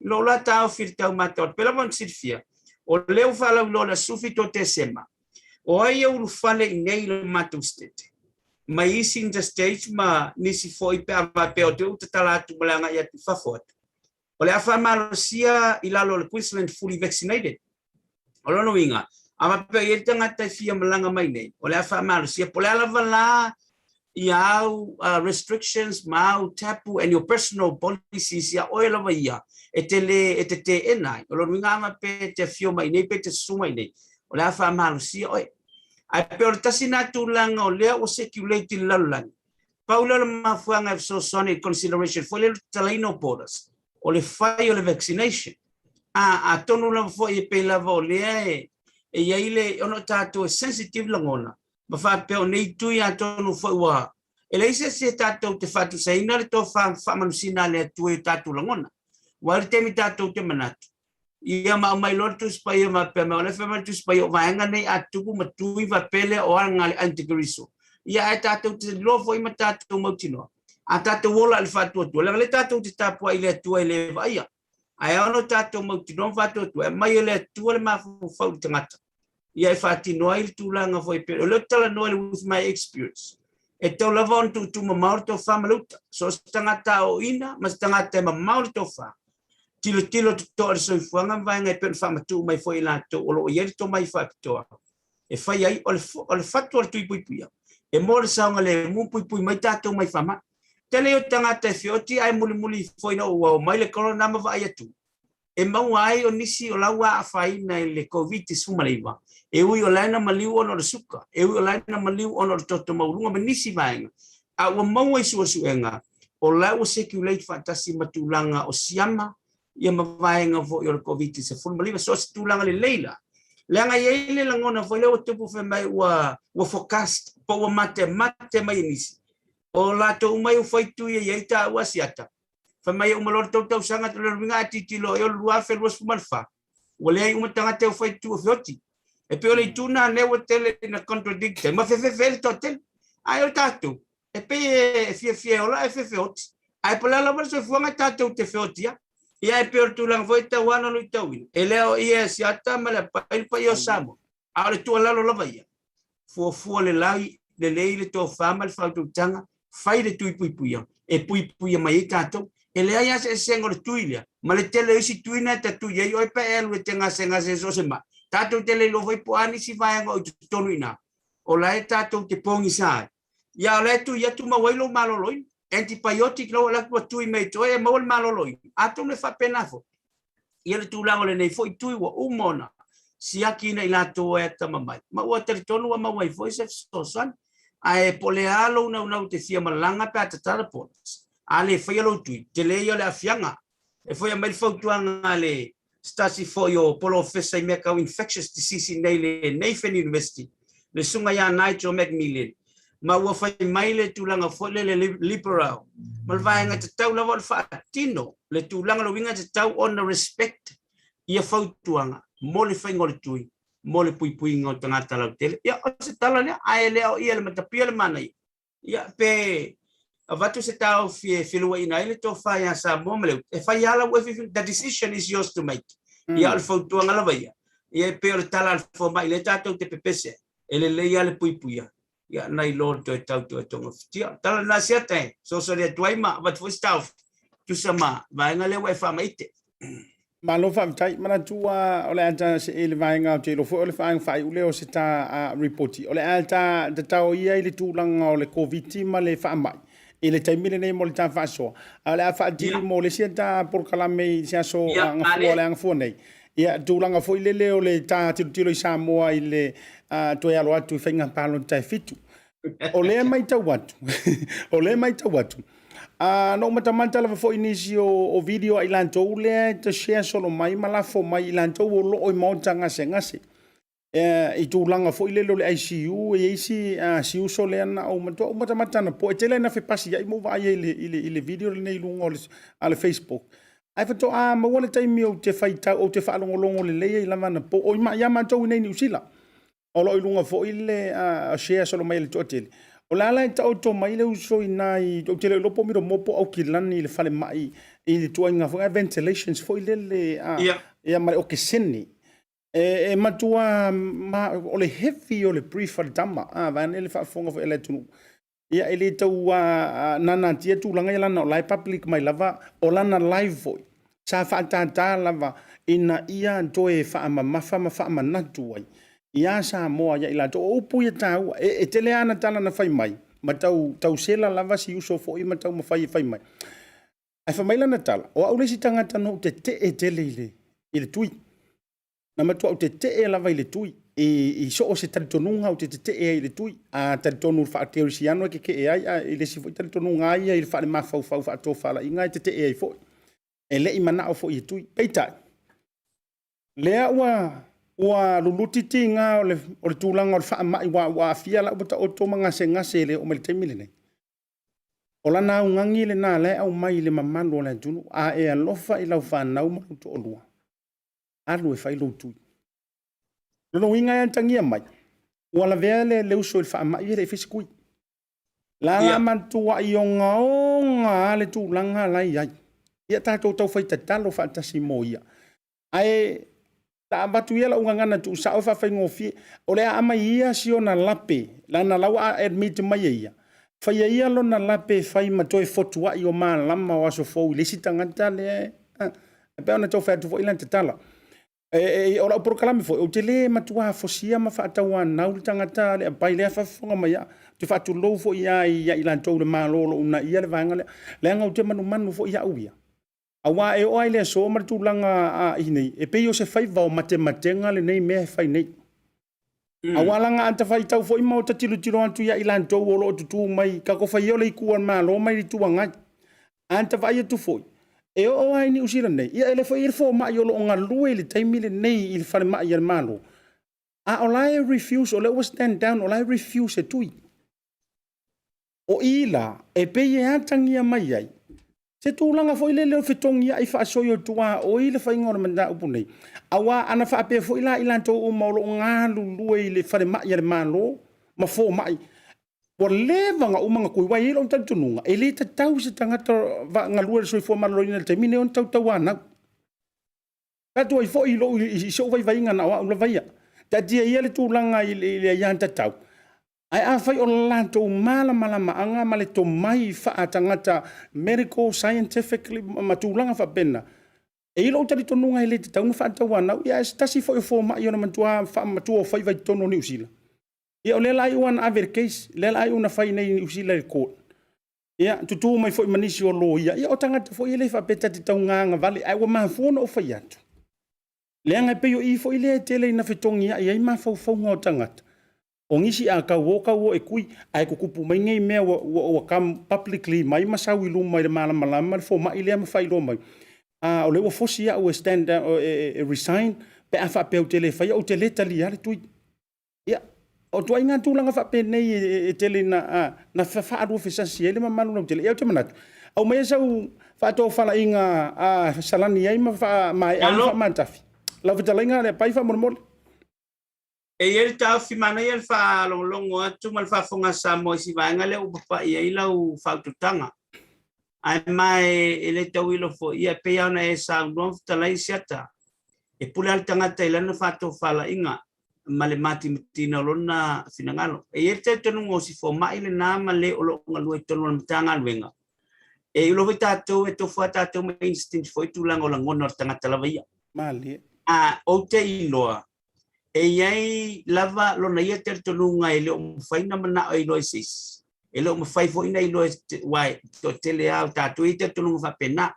S5: lo la ta ofirta o matot pela von silfia o leu fala lo la sufito te sema o ai o fale nei le matustete mai in the stage ma nisi foi pe o te tala tu malanga ia tu fafot o le afa malusia ilalo le Queensland fully vaccinated. O lono inga. Ama pe ia tangata fia malanga mai nei. O le afa malusia po le ala vala iau restrictions mau tapu and your personal policies ia oela vai ia. E te enai. O lono inga ama pe te fio mai nei pe te suma nei. O le afa malusia oi. Ai pe o tasina tulanga o lea o circulating lalang. Paula le mafuanga so sonic consideration for le talaino borders. O le fai o le vaccination. A tonu la fo e pe la vo le e ia ile ono tato sensitive langona. Ma fa pe o nei tu ia tonu fo wa. E le se tato te fatu saina le to fa manusina le tu e tato langona. Wa le temi tato te manatu. Ia ma mai lor tu spai ma pe ma le fa ma tu spai o vaenga nei atu ma tu i va pele o anga antigriso. Ia e tato te lo fo i ma tato mo tino. A tato wola le fatu tu le tato te tapu ai le tu le vaia ai ono tato mo ti non fatu tu mai le tu le ma fau tangata ia e fati no ai tu langa foi pe le tala no with my experience e to lavon tu ma morto famaluta so tangata o ina mas tangata ma morto fa tilo to so fuanga vai ngai pe fama tu mai foi la to o ia to mai fa to e fai ai o le fatu tu pui e mo le saunga le mu pui mai tato mai fama tele o tangata fioti ai muli foi no o mai le corona ma vai atu e mau ai o nisi o lawa afai na le covid sumalaiwa e ui o laina maliu ono le suka e ui o laina maliu ono le toto maulunga ma nisi vaenga a o mau ai suenga o lau circulate fantasi matulanga o siama ia ma vaenga vo o le covid se fulmaliwa so tulanga le leila leanga ye le langona foi le o tupu fe mai wa forecast po wa mate mai nisi o la to mai o foi tu ia ita o Asiata fa mai o malor tau sanga to le vinga titilo yo Bluwave was malfa o le ai uma tanga te foi tu fioti e pe o le tuna ne o tele na contradict ma fe totel ai o tatu e pe fie o la fe fioti ai pola la verso fuanga tatu te fiotia ia e pe o tu lang foi ta wana lo tawin e le o ia Asiata ma le pa yo Samoa a le tu la lo la vai fo le lai le le to fama le fa tu tanga fai le tui puia e puia mai tato e le ai se sengo le tuilia ma le tele isi tuina ta tuia io e pe elu e tenga senga se so se ma tato tele lo voi poani si vai ngo tonu ina o la tato te pongi sai ya le tu ya tu ma wailo maloloi antibiotic lo la tui mai to e mo maloloi ato le fa penafo ia le tu lango le nei foi tui wa umona si akina ila to e tamamai ma o te tonu ma wai foi se so san ai polealo na te fia malanga pa te teleports ale foi lo tu te le yo le afianga e foi mai fautuanga le stasi foi o polo fesa me ka infectious disease nei le Nathan University le sunga ya Nigel Macmillan ma wa fai mai le tulanga foi le liberal mal vai nga te tau la vol fa tino le tulanga lo winga te tau on respect ia fautuanga mo le fai ngol tui mo le pui ngo tangata la tele ia se tala le ai le ia le matapia le mana ia pe avatu se tau filua ina ile to fa ya sa mo le e fa ya la the decision is yours to make ia al fautuanga la vai ia pe le tala al fo mai le tato te pepese ele le ia le pui ia nai lo to tonga fitia tala na Asiata so le tuaima but for staff tu sama vai ngale wa fa maite
S1: Malo fa tai mana tua ole ata se ele vai nga te lo fo ole fa fai ule o se ta reporti ole ata ta tau ia ile tu langa ole covid ma le fa mai ele tai mile nei mo le ta fa so ole fa di mo le se ta por kala me se so nga fo ole nga fo nei ia tu langa fo ile le ole ta tilo i Samoa ile to ia lo atu fenga palo tai fitu ole mai ta watu ole mai ta watu no matamanta la fo inisio o video ai lanto le te share solo mai mala fo mai lanto lo o montanga ngase i tu langa fo ile lo le ICU e isi siu sole na o matamata na po tele na fe pasi ai mo vai ile video le nei lungo ale Facebook ai fa to ma wala tai mi o te faita o te fa longo le le la mana po o ma ya ma to nei ni usila o lo lunga fo ile share solo mai le totele o la la ta auto mai le uso inai o tele lo po mi mo po au kilani le fale mai i le tuanga fo ventilations fo ile le ia mai o ke seni e matua ma o le heavy o le brief al tama van ele fa fonga fo ele tu ia ele tu nana tia tu langa ia na live public mai lava o lana live vo sa fa ta lava ina ia toe fa ma fa manatu ai ia Samoa ia ila to upu ia tau e tele ana tala na fai mai ma tau sela lava si uso fo i ma tau ma fai mai ai fa mai lana tala o au le si tangata no te tele ile tui na ma tu au te lava ile tui i so o se talitonunga o te ile tui a talitonu fa teorisiano ke ai ile si fo talitonunga ia ile fa le mafau fa to fa la inga te ai fo e le i mana o fo i tui peita lea wa luluti tinga o le tulanga o le wha mai wa fia la uta o to ngase le o me le temile nei. O la na ungangi le na le au mai le mamano le tunu a e alofa i lau whanau ma to o lua. Alu e whai tui. Lono inga e tangia mai. Ua la vea le uso i wha mai le fisikui. La mantua i o ngaonga le tulanga lai ai. Ia tātou tau whai tatalo whaatasi mo ia. Ai ta batu ia la ungangana tu sa fa fa ngofi o le ama ia si ona lape la na lawa admit mai ia fa ia lo na lape fa ma toi fotu wa yo ma lama wa so fo le sitanga tale pe ona to fa tu fo ilante tala o la por kala me fo o tele ma tu fo sia ma fa ta wa na u tanga tale pai le fa fo ma ia tu fa tu lo fo ia ilanto le ma lo una ia le vanga le nga u te manu fo ia u ia awa e o ile so mar tu langa nei e pe yo se fai va o matematenga le nei me fai nei awa langa anta fai tau fo ima o tilo antu ia ilanto o lo tu mai ka ko fai yo le ku ma lo mai tu anga anta vai tu fo e o ai ni usira nei ia ele fo ma yo lo nga lu ile taimile nei il fale ma ia malo a o lai refuse o le was stand down o lai refuse e tui o ila e pe ye atangia mai ai se tūlanga fo ile leo fitongi ai fa so yo tua o ile fa ingora manda upu nei awa ana fa pe fo ila ilanto o maulo nga lulu ile fa ma ia malo ma fo mai por leva nga umanga ku wa ile on tantununga ele ta tau se tangata va nga lua so fo malo ina te mine on tau tawana ka tu fo ilo i so vai nga na wa vai ta dia ile tūlanga ile ya tau ai a fai o lanto mala anga male to mai fa atangata medical scientifically matulanga fa pena e ilo tali to nunga ile tau fa tawana ia stasi fo ma yo na mantua fa matua fai vai tono ni usila ia le lai one aver case le lai una fai nei usila ko ia tutu mai fo manisi o lo ia o tangata fo ile fa peta ti taunga vale ai wa ma fo no fa yatu le nga pe yo i fo ile tele na fitongi ia ma fo ngo tangata o ngisi a ka wo e kui ai ko kupu mai ngai me o kam publicly mai masawi lu mai mala fo mai le ma fai lo mai o le wo fosi o stand resign pe afa pe o tele fai o tele tali ale tu ya o tu inga tu langa fa pe nei e tele na fa adu fesa si ele ma malu no tele e te manat o mai sa fa to fala inga salani ai ma fa mai fa mantafi la vitalinga le pai fa mormol
S5: e ele ta fi mana ele fa longo atu mal fa fonga Samoa si vanga le upa ia ila u fa tutanga ai mai ele tawilo fo ia pe ana e sa no talai Asiata e pula tanga taila no fa to fala inga male mati mitina lona finangalo. E te tonu ngo si fo mai le na male o lo ngalu e tonu mtanga luenga. E ulo tatou e tofu tatou me instinct foi tulango la ngona tangata lava ia.
S1: Mali.
S5: O te iloa. E iai lava lona ia te tonu nga ele o faina mana o ilo sis. Ele o fai fo ina ilo wai to tele au tatou i te tonu fa pena.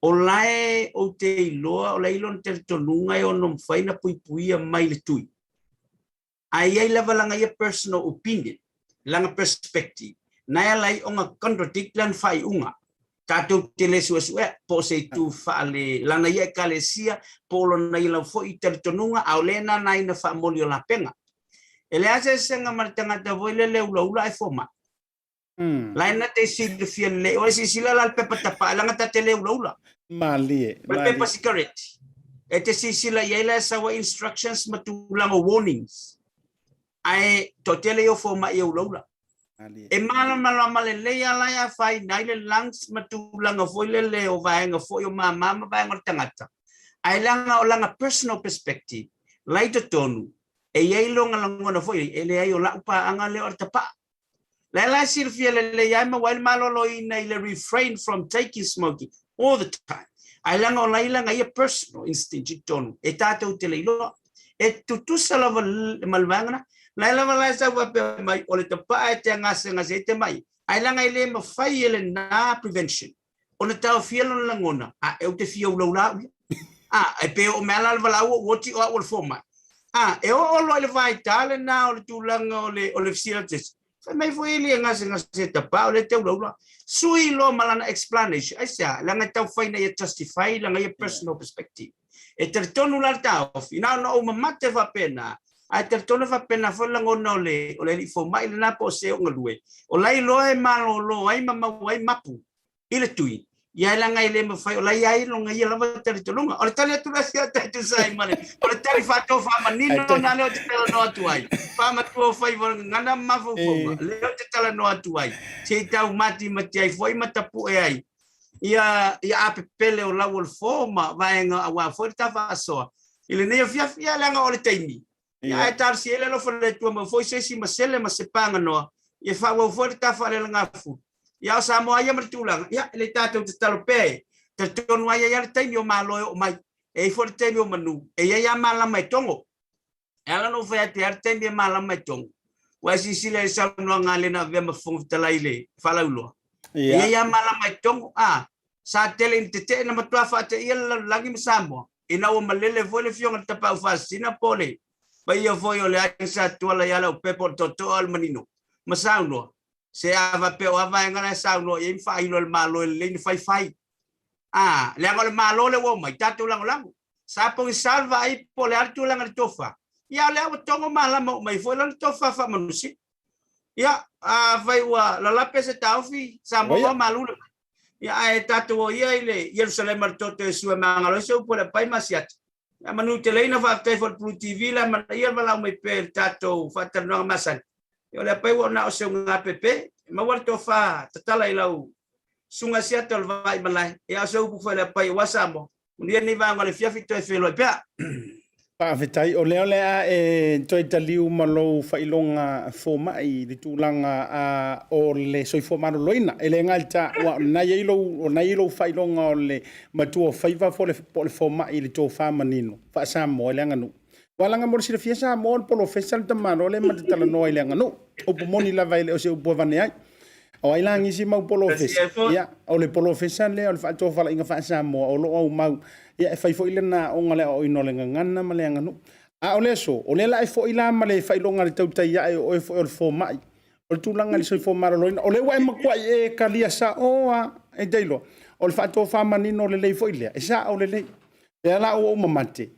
S5: O lae o te iloa o la ilo te tonu nga o no faina pui pui mai le tui. Ai lava langa ia personal opinion, langa perspective. Naya lai onga contradict lan fai unga. Tatou tele suasua po se tu fale langa ia kalesia polo na ila fo i tonunga au lena na ina fa molio la penga. Ele ase senga martanga ta voile le ula e foma. Laina te si fia le o si sila la pepa tapa langa ta tele ula.
S1: Mali.
S5: Pepa cigarette. E te si sila ia sa wa instructions matulanga warnings. Ai to tele o foma ia ula. E mala le ala ya fai naile langs matulanga foile le o vaenga foi o mama vaenga tangata. Ai langa o langa personal perspective. Laito tonu. E ye longa langona foi ele ai o la pa anga le o tapa. La sirfia le ya ma wal malolo ina ile refrain from taking smoking all the time. Ai langa o langa ia personal instinct tonu. E tato te leilo. E tutu salava malvanga. Laila wala sa wa mai o le tapa te ngase te mai. Ai langa ile ma fai ele na prevention. O le tau fielo langona. E o te fia ula. E pe o mala wala o ti o forma. E o lo le vai tale na o le tulanga o le fia tes. Fa mai foi ele ngase tapa o le te ula. Sui lo malana explanation. Ai sa langa tau fai na justify langa ia personal perspective. E te tonu la tau fina no o mamate va pena. Ai te tona fa pena fo langona o le li fo mai na po se o ngalue o lai loe malo lo ai mama wai mapu ile tui ia langa ile ma fai o lai ai lo ngai lava te tolunga o le tali tu la sia te sai male o le tali fa to fa manino na le o te tala no atu ai fa ma tu fai vo ngana ma fo le o te tala no atu ai se tau mati ai foi matapu e ai ia ape pele o lawol forma vaenga awa fo ta fa so ile ne fia langa o le taimi. Ya tar si ele lo fole tu ma foi se si masele ma se panga no. Ye fa wo fo ta fa le ngafu. Ya Samoa ya mertulang. Ya le tato te talope. Te tonu ya ya te yo malo o mai. E fo te yo manu. E ya mala mai tongo. Ela no foi te arte me mala mai tongo. Wa si si le sa no ngale na ve ma fong talaile. Fala ulo. Ya mala mai tongo. Sa tele te na matua fa te ia lagi me Samoa. Ina o malele vo le fionga tapa fa sina pole. Pai foi o sa tuala ya Leaupepe Talai manino. Masauno. Se ava pe o ava ngana sauno e fai lo malo le fai. Le ngol malo le wo mai tatu lang. Sa po salva ai po le artu lang tofa. Ya le o tongo mala mai foi lang tofa fa manusi. Ya vai wa la lape se taufi sa mo malu. Ya ai tatu o ia ile Jerusalem martote su mangalo se po le pai masiat. Manu teleina fa te for Blue TV la man ia mala mai pe tato fa tano masan yo le pai wona o se nga pepe ma warto fa tatala ilau sunga Asiata vai malai e se u fa le pai wasamo unia ni va ngale fia fito e felo pe
S1: Pa vetai o leo lea toi taliu malo failonga foma i le tūlanga o le soifomaro loina. Ele ngalta wa na ilo failonga o le matua faiva fo le foma i le tō whamanino. Wha Samoa ele anganu. Walanga mori sira fia Samoa o polo fesal tamano le matatala noa ele anganu. Upo moni lava ele o se upo vane ai. O ai langi si mau polo fesal. Ia, o le polo fesal le o le wha fala inga wha Samoa o lo au mau. Ia fai fo ilena o ngale o ino le ngana male nganu. O le so, o le la fo ila male fai longa le tautai ia o fo o fo mai. O tulanga le so fo maro loina. O le wai makua e kalia sa o e deilo. O le fato fa manino le lei fo ile. E sa o le lei. E la o mamate.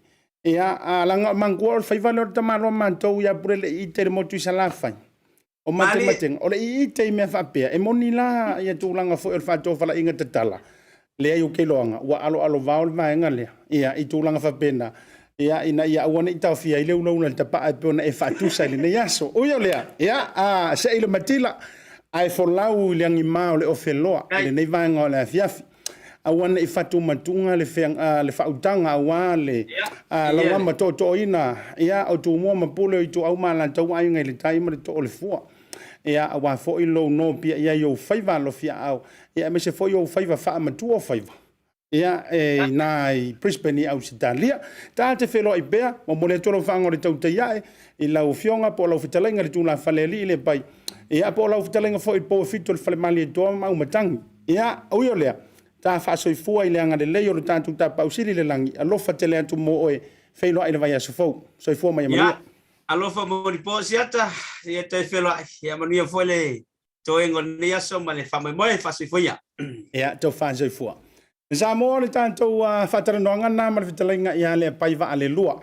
S1: E a langa mangua o fai vale o tamalo mantou ia pure le i te motu sa la fai. O mate mateng. O le i te me fa pe. E moni la ia tulanga fo o fato fa la inga tatala. Lea yu ke loanga, wa alo vaol vaenga lea. Ia, i tūlanga whapena. Ia, ina ia awana i tau fia, i leu launa le tapa ai peona e whatusa ili ne yaso. Uia lea, ia, se ilo matila, ai folau ili angi mao le o wheloa, ili nei vaenga o le fiafi. awana I fatu matunga le fautanga awa le la ma to ina ia o tu mo mapule I tu au mala tau ai ngai le taima le to le fua ia awa fo I lo no pia ia yo faiva lo fia au ia me se fo yo faiva fa ma tu o faiva ia nai Brisbane au Sitalia ta te felo I bea mo le tolo fango le Tautai I lau fionga po lau fitalenga le tula faleli le pai ia po lau fitalenga fo I po fito le fale mali to mau matangi ia o lea ta fa soifua I le anga le leo le tantu ta pausili le langi alofa tele atu mo oe felo ai le vai aso fo soifua mai maria
S5: alofa mo di po Asiata ia te felo ia manuia fo le toengo ni aso ma le famo mo fa soifua
S1: ia to fa soifua Samoa le tantu fataranoanga na ma le fitalenga ia le pai va ale lua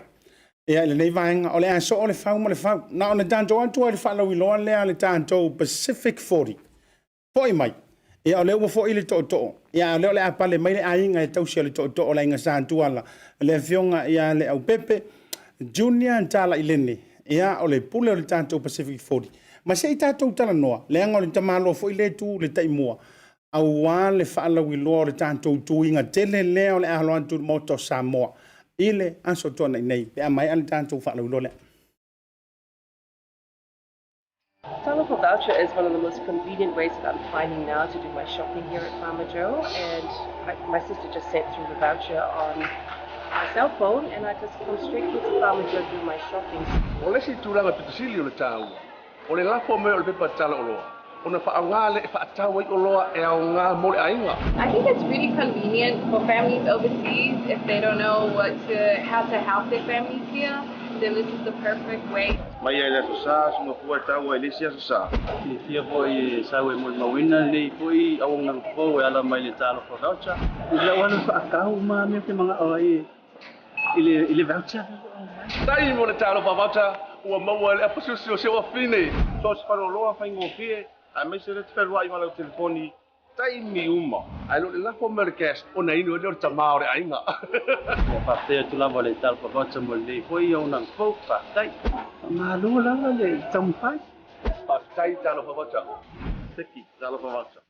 S1: ia le nei vaenga o le aso o le fau ma le fau na ona tantu atu le fa lo ilo le tantu Pacific 40 foi mai ia o le ua fo I le to ia o le apale mai le ainga e tausia le to o la inga sa Tuala le fionga ia le Leaupepe Junior Tala I Lene ia o le pule o le tanto Pacific 40 ma se I tatou tala noa le anga o le tamalo fo I le tu le taimua au wa le faala wilo le tanto tu inga tele le o le alo antu moto Samoa ile aso tona nei pe mai al tanto faala wilo le
S2: Tautai voucher is one of the most convenient ways that I'm finding now to do my shopping here at Farmer Joe, and my sister just sent through the voucher on my cell phone, and I just come straight here to Farmer Joe to do my shopping.
S3: O le si tūlanga pitusili o le tāua. O le lafo me o le pepa tala o loa. O na whaanga le whaatawa I o loa e au ngā mole ainga.
S4: I think it's really convenient for families overseas if they don't know how to help their families here. Then this is the perfect way.
S3: Mai ai le sa sunga pua tāua e lesi aso sa.
S7: I fia foi sa we mo mawina nei foi au nang po e ala mai le talo for voucher. Ila wana fa akau ma me te mga oi ile voucher.
S3: Tai mo le talo pa voucher ua maua le apasusi o sewa fine. So se whanoloa whaingo fie. A me se le te wherua I wala o telefoni. Tai mi uma. Ai lo le lafo Amerikas o na inu e leo tamao re ainga.
S7: Fa te tu lava le talo for voucher mo le foi au nang po fa tai. Ma lo lava le tampai.
S3: Pa tai talo pa voucher. Seki talo pa voucher.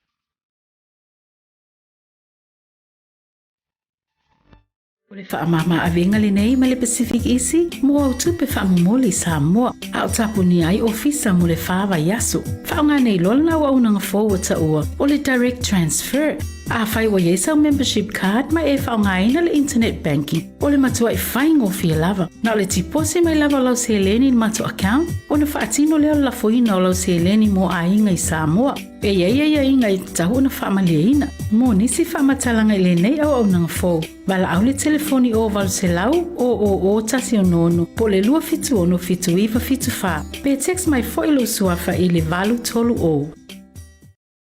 S6: O le whaamama awenga le nei ma le Pacific Isi, mo au tupe whaamumoli Samoa, a o tapuni ai ofisa mo le whaawa yaso. Whaonga nei lolna wa unanga forward ta ua, o le direct transfer. A whai wa yesau membership card ma e whaonga ina le internet banking, o le matua I whaingo fia lava. Na o le tipose mai lava lau se Lene mato account, o na whaatino leo la foina o lau se Lene mo a inga I Samoa. E ia inga I tahu na whaamalia mo nisi whaamatalanga I le nei au nanga fo. Wala au le telefoni o walu se lau o tasi o nono, po le lua fitu ono fitu iwa fitu wha. Pe text mai fo ilo suafa I le valu tolu o.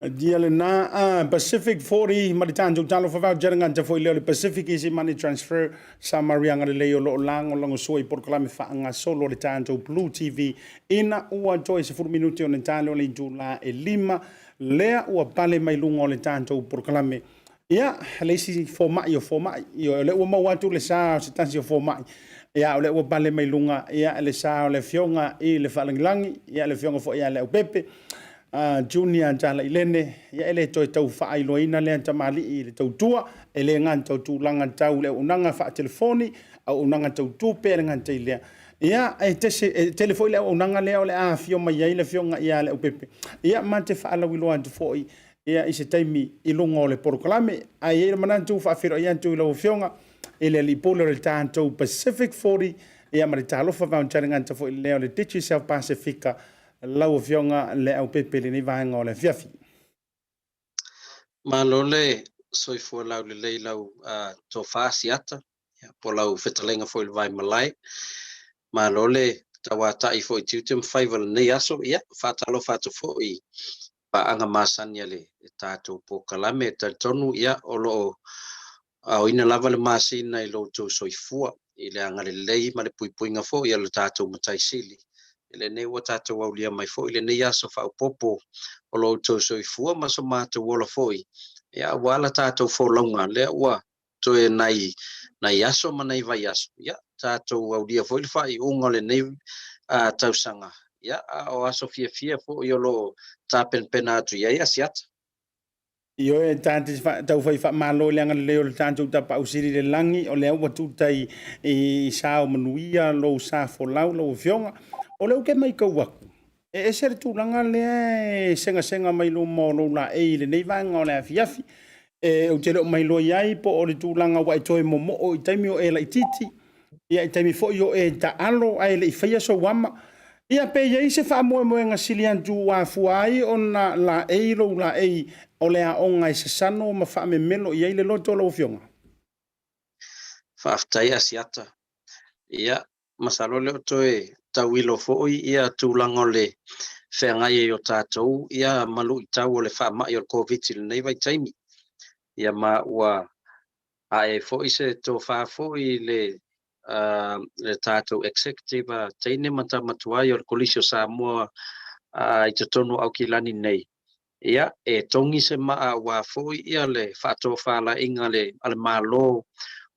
S1: Dia le na Pacific 40 ma le tanto talo fa va jaringa te foi le Pacific Easy Money Transfer sa marianga le leo lo lango lango soi por klame fa nga solo le tanto Blue TV ina ua toi se fur minuti o talo le Tuala e lima lea ua pale mai lungo le tanto por klame ia le si forma io le ua mau atu le sa se tansi forma ia le ua pale mai lunga ia le sa le fionga I le falangilangi ia le fionga fo ia le Leaupepe Junior Tala Lene ia ele toi tau whaai loina le tamali I le tau tua ele ngan tau tūlanga tau le unanga wha telefoni au unanga tau tūpe le ngan tei lea ia e telefoni le unanga leo le a fio mai ia le fionga ia le Leaupepe ia ma te whaala wiloa tu foi ia I se taimi I lungo le poroklame ai e manantu whaafiro ia tu ilo fionga ele li pole le tātou Pacific 40 ia ma le talofa voucher ngan tau foi leo le Teach Yourself Pacifica lau fionga le Leaupepe le ni vaenga o le fiafi.
S8: Malole soifua lau le lei lau tofa Asiata po lau fetalenga foi le vai malai. Malole tawa tai foi tiutem faival nei aso ia fatalo fatu foi pa anga masania le tatou po kalame tonu ia olo au ina lava le masina I lo to soifua I le anga le lei ma le puipuinga foi ia le tatou matai sili. Lene wa tatou aulia mai foi le nei aso fa popo o lo to soifua ma so mata wola foi ia wala tatou fo longa le wa to e nai aso ma nei vai aso ia tatou aulia foi le fai unga le nei tausanga ia o aso fia fo yo lo tapen penatu ia Asiata
S1: Io e tanti tau fai fa malo le anga leo le tanto ta pa usiri le langi o le au tai i sao manuia lo sa fo lau lo fionga o le ke mai ka waku e ser tu langa le senga mai lo mo lo la e le nei vanga o le afiafi e o tele o mai lo iai po o le tu langa wa toi mo o i taimi o e la ititi ia i taimi fo yo e ta alo ai le faia so wama ia pe ia se fa mo nga silian tu wa fuai ona la e lo la e o le a onga i se sano ma fa me melo ia le loto lo fionga
S8: fa aftai Asiata ia masalo le toe tawilo fo ia tulanga le fenga o tatou ia malu i tau le fa mai o covid nei vai taimi ia ma wa ai fo se to fa fo le tatou executive teine mata matuai o kolisio Samoa i te tonu au kilani nei ia e tongi se maa wa fo ia le fato fala inga le al malo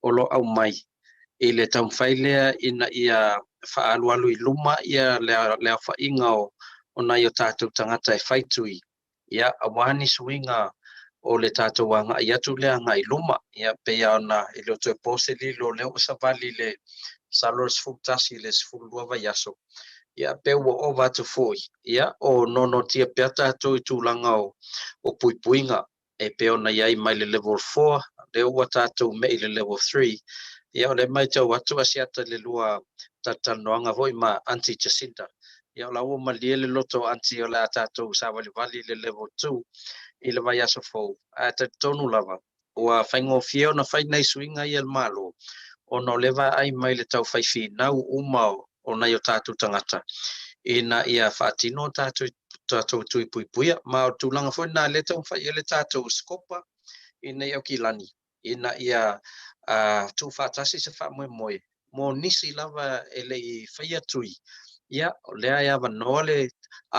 S8: o lo au mai i le tamfailea ina ia faalualu i luma ia le fa inga o na yo tatou tangata e faitui ia awani swinga o le tatou anga ia tu le anga i luma ia pe ona i lo to poseli lo le o savali le salos futasi le sfulua va yaso ia pe o va to foi ia o nono tia piata to tulanga o puipuinga e pe ona ia i mai le level 4 le o tatou me le level 3 ia le mai tau atu Asiata le lua tatanoanga voi ma anti Jacinta ia la o malie le loto anti o la tatou savali vali le level 2 i le vai aso fou a te tonu lava ua whaingo fio na whai nei suinga i el malo o no lewa ai mai le tau whai nau umao o nei o tātou tangata ina ia whaatino tātou tui pui puia ma o tūlanga fwoi nā le tau whai le tātou skopa i nei au ki lani ina ia tu whaatasi se wha moe moe mo nisi lava e le i whai atui ia o lea ia wanoa le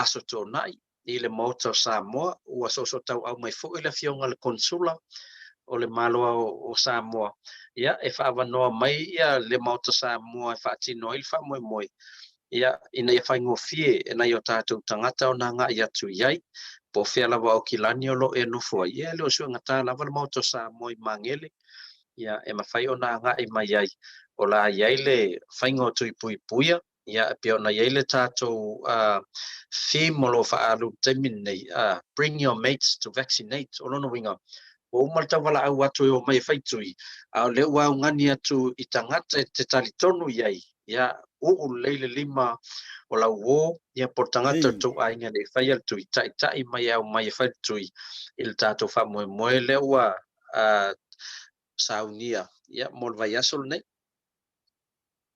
S8: aso tō nai i le mota o Samoa ua soso tau au mai fo i le fionga le konsula o le maloa o Samoa ia e whaavanoa mai ia le mota Samoa e whaatino il wha moe moe ia ina ia whaingo fie e nei o tātou tangata o nā ngā i atu iai po whea lawa o kilani o lo e nufua ia leo sua ngata lawa le mota Samoa i mangele ia e mawhai o nā ngā i mai ai o la iai le whaingo tui pui puia ia pe ona ia le tātou molo faalu temin nei bring your mates to vaccinate o lono winga o malta wala au atu o mai faitui a le wa ngani atu i tangata te talitonu iai ia o leile lima o la wo ia por tangata tu ainga le fai tu tai mai au mai faitui il tato fa mo le wa saunia ia mol vai asol nei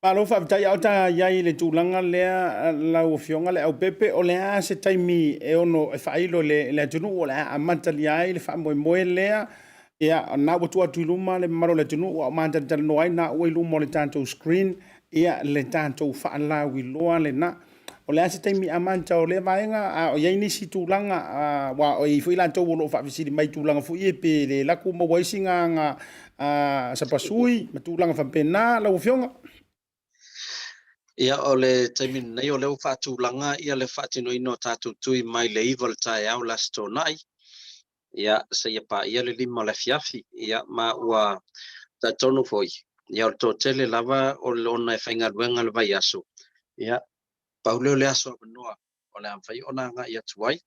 S1: Malo fa tai au ta iai le tūlanga lea lau fionga le au pepe o lea se taimi e ono e whailo le tunu o lea a mantali ai le wha moe lea ia na watu atu iluma le maro le tunu o mantali tala no ai na ua iluma o le tātou screen ia le tātou wha lau i loa le na o lea se taimi a manta o le vaenga o iai nisi tūlanga wa o i fuila tau o lo wha visiri mai tūlanga fu i pe le laku ma waisinga nga sa pasui ma tūlanga wha pena lau fionga
S8: ia o le taimin nei o leo whaatūlanga ia le whaatino ino tātou tui mai le iwal tae au las tō nai ia se ia pa ia le lima le fiafi ia ma ua ta tonu foi ia o tō tele lava o le ona e whaingaruenga le vai aso ia pauleo le aso apanoa o le amwhai ona nga ia tuai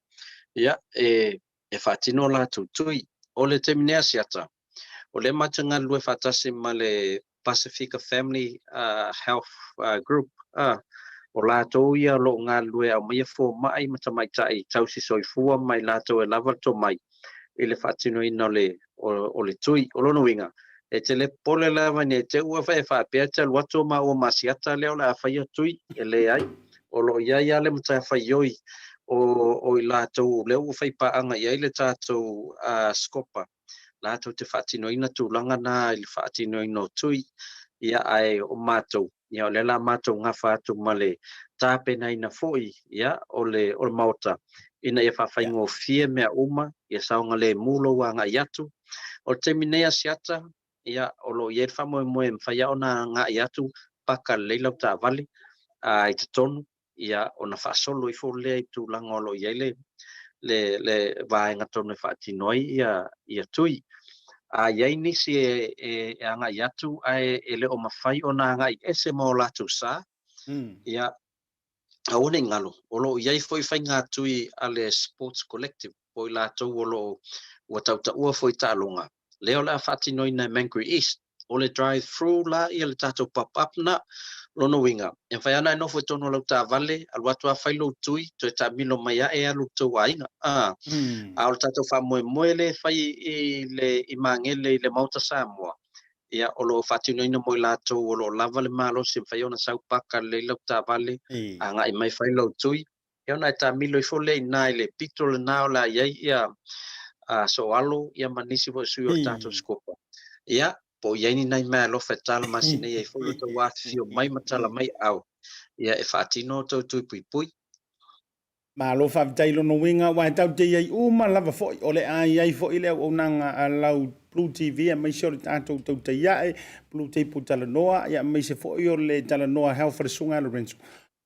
S8: ia e whaatino la tui o le temine Asiata o le matanga lue whaatase ma le Pacifica Family Health Group o lātou ia lo ngā lue au mai fo mai matamai tai tausi soifua mai lātou e lava to mai i le whaatino ina o le tui o lono winga e te le pole lava ne te ua whae whaapea te luato ma o Asiata leo la whaia tui e le ai o lo ia le matai whaioi o i lātou leo whai paanga ia i le tātou skopa lātou te whaatino ina tūlanga nā i le whaatino ina o tui ia ai o mātou ia o le la mātou ngā whaatu male tāpena ina foi ia o le mauta ina ia whawhaingo fie mea uma ia saunga le mulo wa ngā iatu o te minea Asiata ia o lo ier whamoe moe mwhaia o ngā iatu paka leilau tā vale i te tonu ia o na whaasolo i fōlea i tūlanga o lo iele le vaenga tonu whaatinoi ia tui. Iai nisi e anga iatu ai ele o mawhai o na anga i ese mo latu sa. Ia aone ngalo. Olo iai foi whai ngā tui ale Sports Collective. Poi lātou olo ua tautaua foi tālonga. Leo la whaatinoi na Mangere East. Ole drive through la ia le tātou pop-up na lono winga. E whai ana e nofo tono lau tā vale, alu atua whailo tui, to e tā milo mai a e alu tau ainga. A ole tātou wha moe le whai i mangele i le mauta Samoa. Ia olo whatinoi na moe lātou olo lava le malo sim whai ona saupaka le lau tā vale, a ngā i mai whailo tui. E ona e tā milo i fole i nā i le pito le nao la iai ia so alo ia manisi vo sui o tātou skopa. Ia, po iai ni nai mea lo whetala masine ia i folo tau wāwhio mai matala mai au. Ia e whaatino tau tui pui pui.
S1: Ma lo whaavitai lono winga, wai tau te iai uma lava foi, ole ai foi leo o nanga a lau Blue TV, a mai se o le tātou tau te iae, Blue TV Talanoa, ia mai se foi o le Talanoa Health Resunga Lorenzo.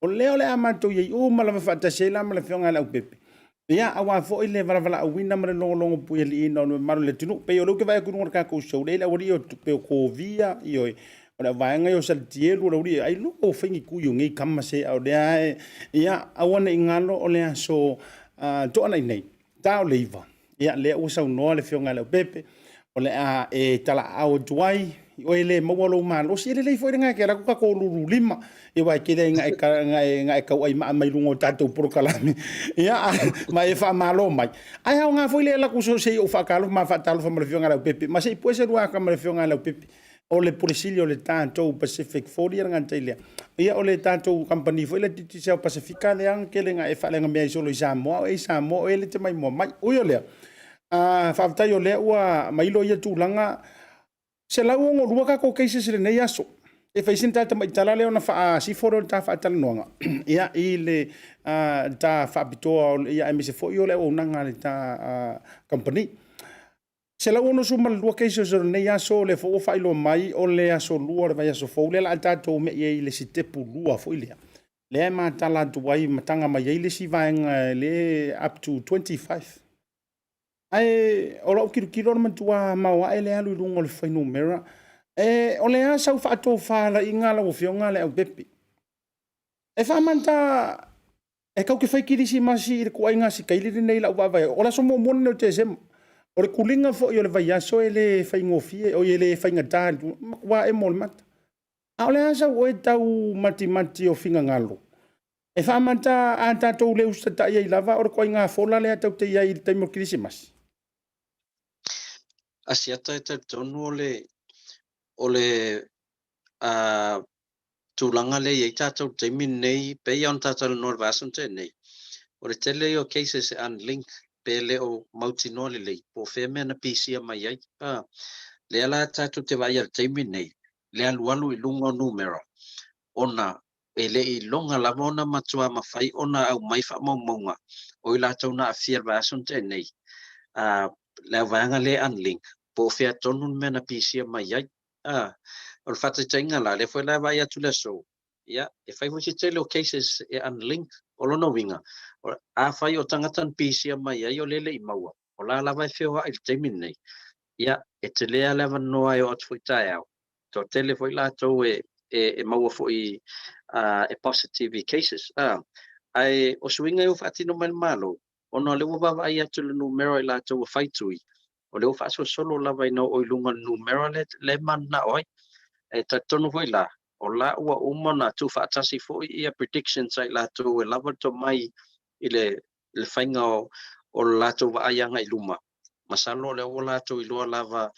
S1: O leo le amatou iai uma lava whaatase la ma le whionga Leaupepe. Ia awa foi le vala awina ma le longo pui ali ina no maru le tunu, pe o lo ke vai kurunga ka ko show le ori o pe ko via i oi. Ora vai nga yo sal tielu ori ai lo o fengi ku yo ngai kama se o le ai ia awana ingalo o le so to ana nei. Ta o leiva. Ia le o sa no le fionga le pepe. O le a e tala au tuai o ele mo lo ma lo si le foi nga ke la ko lulu lima e vai ke nga e ka ai mai lungo tato por kalami ia mai fa malo mai ai nga foi le la ku so se o fa kalo ma fa talo fa mo fionga le pepe ma se puede ser wa ka mo fionga le pepe o le polisilio le tanto Pacific 40 nga tele ia o le tanto company foi le titi se Pacifica le ang ke le nga e fa le nga me so lo Samoa e le te mai mo mai o yo le whaavitai o lea ua mailo ia tūlanga se lau ongo rua ka ko cases le nei aso. E whaisin tata mai tala leo na wha siforo ta wha tala noanga. Ia i le ta whaapitoa ia MSF i o leo unanga le ta company. Se lau ono suma lua cases le nei aso le fo whailo mai o le aso lua le vai aso fau le la tato me i le si tepu lua fo ilea. Le ma tala tuai matanga mai i le si vaenga le up to 25. Ai ora kilo man tua maua ele alu lungo le fainu mera o le a sau fa to fa la ingala o fionga le Leaupepe e fa manta e kau ke fai kirisi masi le kuainga si kaili nei la vai ora so mo no te sem ora kulinga fo yo le vai aso ele fai ngofie o ele fai ngata wa e mol mat a le a sau e tau mati o finga ngalo e fa manta anta to le usta ia lava ora kuainga fola le tau te ia i te mo kirisi masi
S8: Asiata e tonu ole tūlanga le i tātou teimi nei pe i on tātou North Washington nei. Ore tele o cases unlink pe le o mauti no le po feme na PC mai ai. Le ala tātou te vai al teimi nei. Le alualu i lunga numero. Ona e le i longa lavona matua mawhai ona au mai wha maunga. O i lātou na Fear Washington nei. Le vanga le unlink. Po fea tonu mena PC mai ai. O fata tainga la le foi la vai atu le so. Ia, e fai hosi tele o cases e unlink o lono winga. A fai o tangatan PC mai ai o lele i maua. O la vai feo ai teimi nei. Ia, e te lea leva noa e o atu foi tai au. To tele foi la tau e maua foi e positive cases. Ai o swinga o fatino mal malo. Ono le wa vai atu le numero i la tau fai tui. O leo whaaso solo lava ina o ilunga numero le mana oi. E ta tonu hoi la. O la ua umana tu whaatasi fo ia predictions ai la tu e lava to mai i le whainga o la tu wa ayanga i luma. Masalo le o la tu i lua lava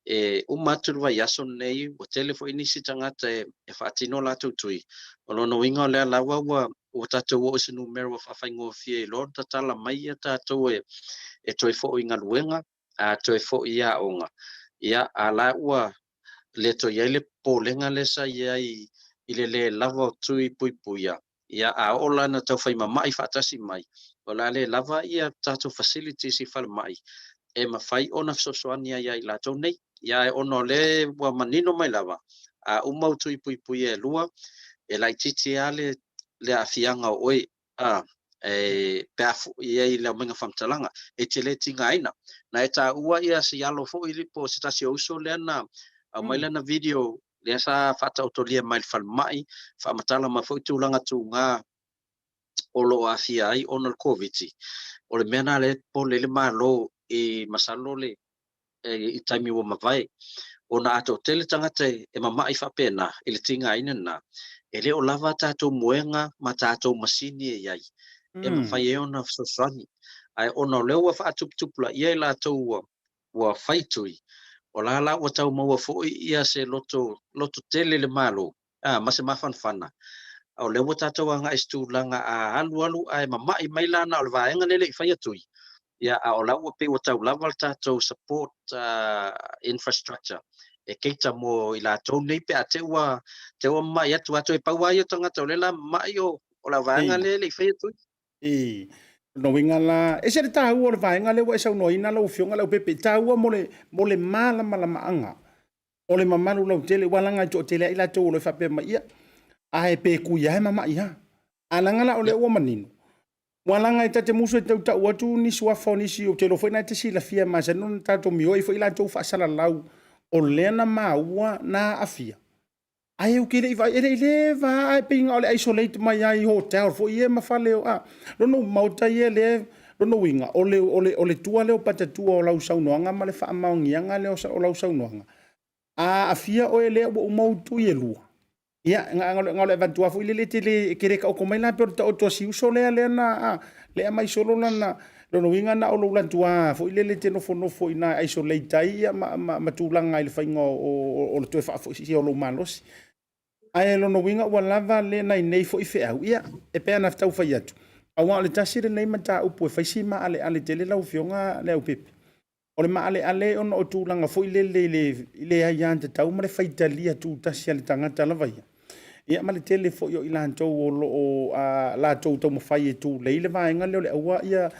S8: e umatu wa yaso nei o telefo inisi tangata e whaatino la tu tui. O lono inga o lea lawa ua o tatu o isi numero wa whaingo fie i lor tatala mai ia tatu e toi fo inga luenga. A toi fo ia onga ia ala ua le to ia le polenga le sa ia i le lava tui puipuia ia a ola na tau fai mai fatasi mai ola le lava ia tato facilities i fal mai e mafai ona sosoania ia i la tau nei ia e ono le wa manino mai lava a umau tui puipuia e lua e lai titi ale le afianga oi peafu ia I le menga famtalanga e te le tinga ina na e ta ua ia se yalo fo ili po se tasi uso le na mai le na video le sa fata autolia mai falmai fa matala ma fo tulanga tu nga olo afia ai onol covid o le mena le po le malo I masalo le I taimi wa mavai ona ato tele tangata e mamai fa pena ile tinga ina na ele o lava tato moenga ma tato masini e yai e mafai e ona sosani ai ona lewa fa tuptupla ia la to wa faitui o la wa tau maua foi ia se loto tele le malo mase mafanfana o lewa tato anga istulanga a alu ai mamai mai lana o vaenga lele fai atui ia o la wa pe wa tau lava tato support infrastructure e keita mo I la tau nei pe a te ua mai atu e paua I o tangata o lela mai o la vaenga lele fai atui
S1: no winga la e se ta ua le vaenga le wa sa no ina lo fionga le pepe ta ua mo le mala anga o le mamalu lo tele walanga to tele ila to lo fa pe mai ai pe ku ya mama ia alanga la o le ua manino walanga ita te muso te ta ua tu ni swa fo ni si o te lo foi na te si la fia ma se non ta to mi o foi la to fa sala lau o lena ma ua na afia ai o kile vai ele vai pinga ole isolate mai ai hotel fo ie ma fale no mauta ie le no winga ole tua le pata tua o lau saunoanga ma le fa maungianga le o lau saunoanga afia o ele o mautu ie lua ia ngale va tua fo ile le tele kere ka o mai la per to si uso le na le mai solo na no winga na o lo tua fo ile le te no fo ina isolate ai ma tulanga ile fainga o le to fa fo si o lo malos ai no winga wa lava le nei fo ife au ia e pe na tau fai atu awa le tasire nei mata upo fai si ma ale tele lau fionga Leaupepe o le ma ale on o tulanga fo ile ai ante tau ma le fai talia tu tasi ale tangata lava ia ma le tele fo yo ilanto o la to mo fai tu le vaenga le awa ia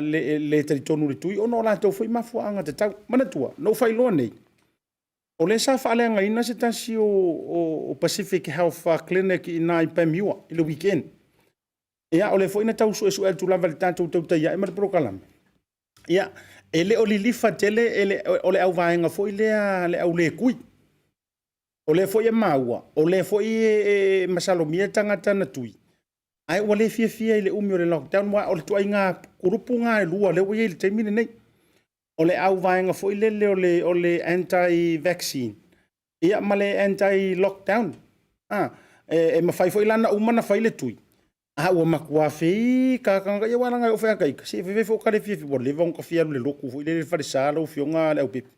S1: le tonu le tui ono la to fo ma fo anga te tau mana tua no fai lo nei o le sa fale nga ina se tasi o Pacific Health Clinic ina I Pemiua I le weekend. Ia o le fo ina tau su el tu lava le tanto tautai ia e ma le prokalam. Ia ele o li lifa tele ele o le au vaenga fo le au le kui. O le fo ia maua o le fo I masalo mia tangata na tui. Ai o le fia ile umi o le lockdown wa o le tuai nga kurupu nga e lua le o ye le taimine nei. O le au vaenga fo ilele o le anti-vaccine. Ia ma le anti-lockdown. E mawhai fo ilana umana whai le tui. Ua makua whei kakanga ia waranga o whea kaika. Se whewhe fo kare fia fiwa lewa unka fia le loku fo ilele whare sāla o fionga Leaupepe.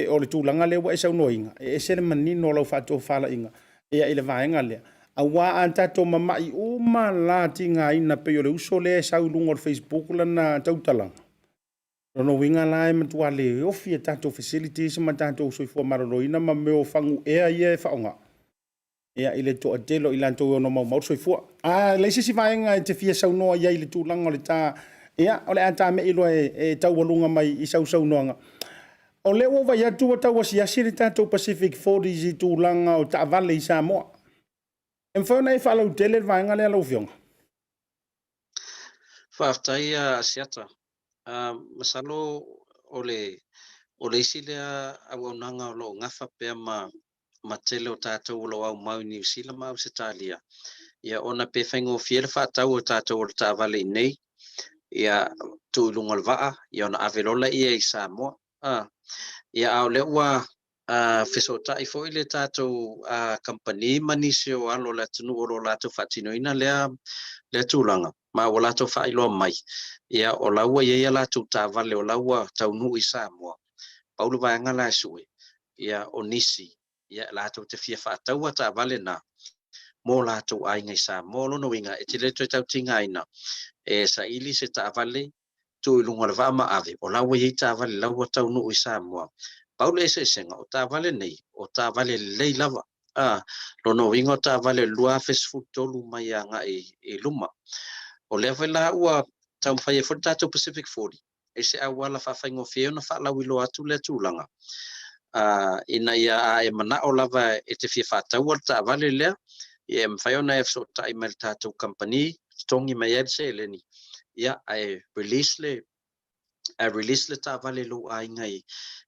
S1: O le tūlanga lewa e sau noinga. E sere manino lau whato whala inga. Ia ile vaenga lea. Awa antato mamai uma la tinga ina pe o le uso le sau lunga o Facebook lana tautalanga. Rono winga lai matua le ofi tato facilities ma tato soifua maroroina ma meo fangu ea ia faonga. Ea ile to atelo ilanto ono mau soifua. Leise si vaenga te fia saunoa ia ile tūlanga o le tā. Ea o le anta me ilo e tau walunga mai I saunoanga. O le o vai atu o tau asiasi le tato Pacific 40s I tūlanga o ta vale I Samoa. Mwhauna e whalau tele vaenga le alau fionga.
S8: Whaftai Asiata. Masalo ole isi lea awaunanga o lo ngafa pea ma tele o tātou o lo au mau New Zealand mau se talia. Ia ona pe whaingo fiele whaatau o tātou o ta vale nei. Ia tu ilunga lwaa. Ia ona avelola ia I Samoa. Ia au le ua fesota I fo ile tātou company manisi o alo la tunu o lo lātou whatinoina lea tūlanga. Ma o lātou whailoa mai. Ia o laua ia lātou tā vale o laua tau nui Samoa. Paulu vaenga la sue. Ia o nisi. Ia lātou te fia whaataua tā vale na. Mō lātou ai ngai Samoa lono winga. E te leto tau tinga ina. E sa ili se tā vale. Tu ilunga le ma ave. O laua ia tā vale laua tau nui Samoa. Paulu e senga o tā vale nei. O tā vale lei lava. Lono winga o tā vale Bluwave tolu mai anga e luma. O lewa la ua tau whai e whai tātou Pacific 40. E se awala whawhaingo whio na whalau ilo atu le tūlanga. Ina ia e mana o lava e te whia whātau al tā vale lea. E mwhai ona e so tai mai tātou company tongi mai el se Lene ia ai release le tavale lo ai ngai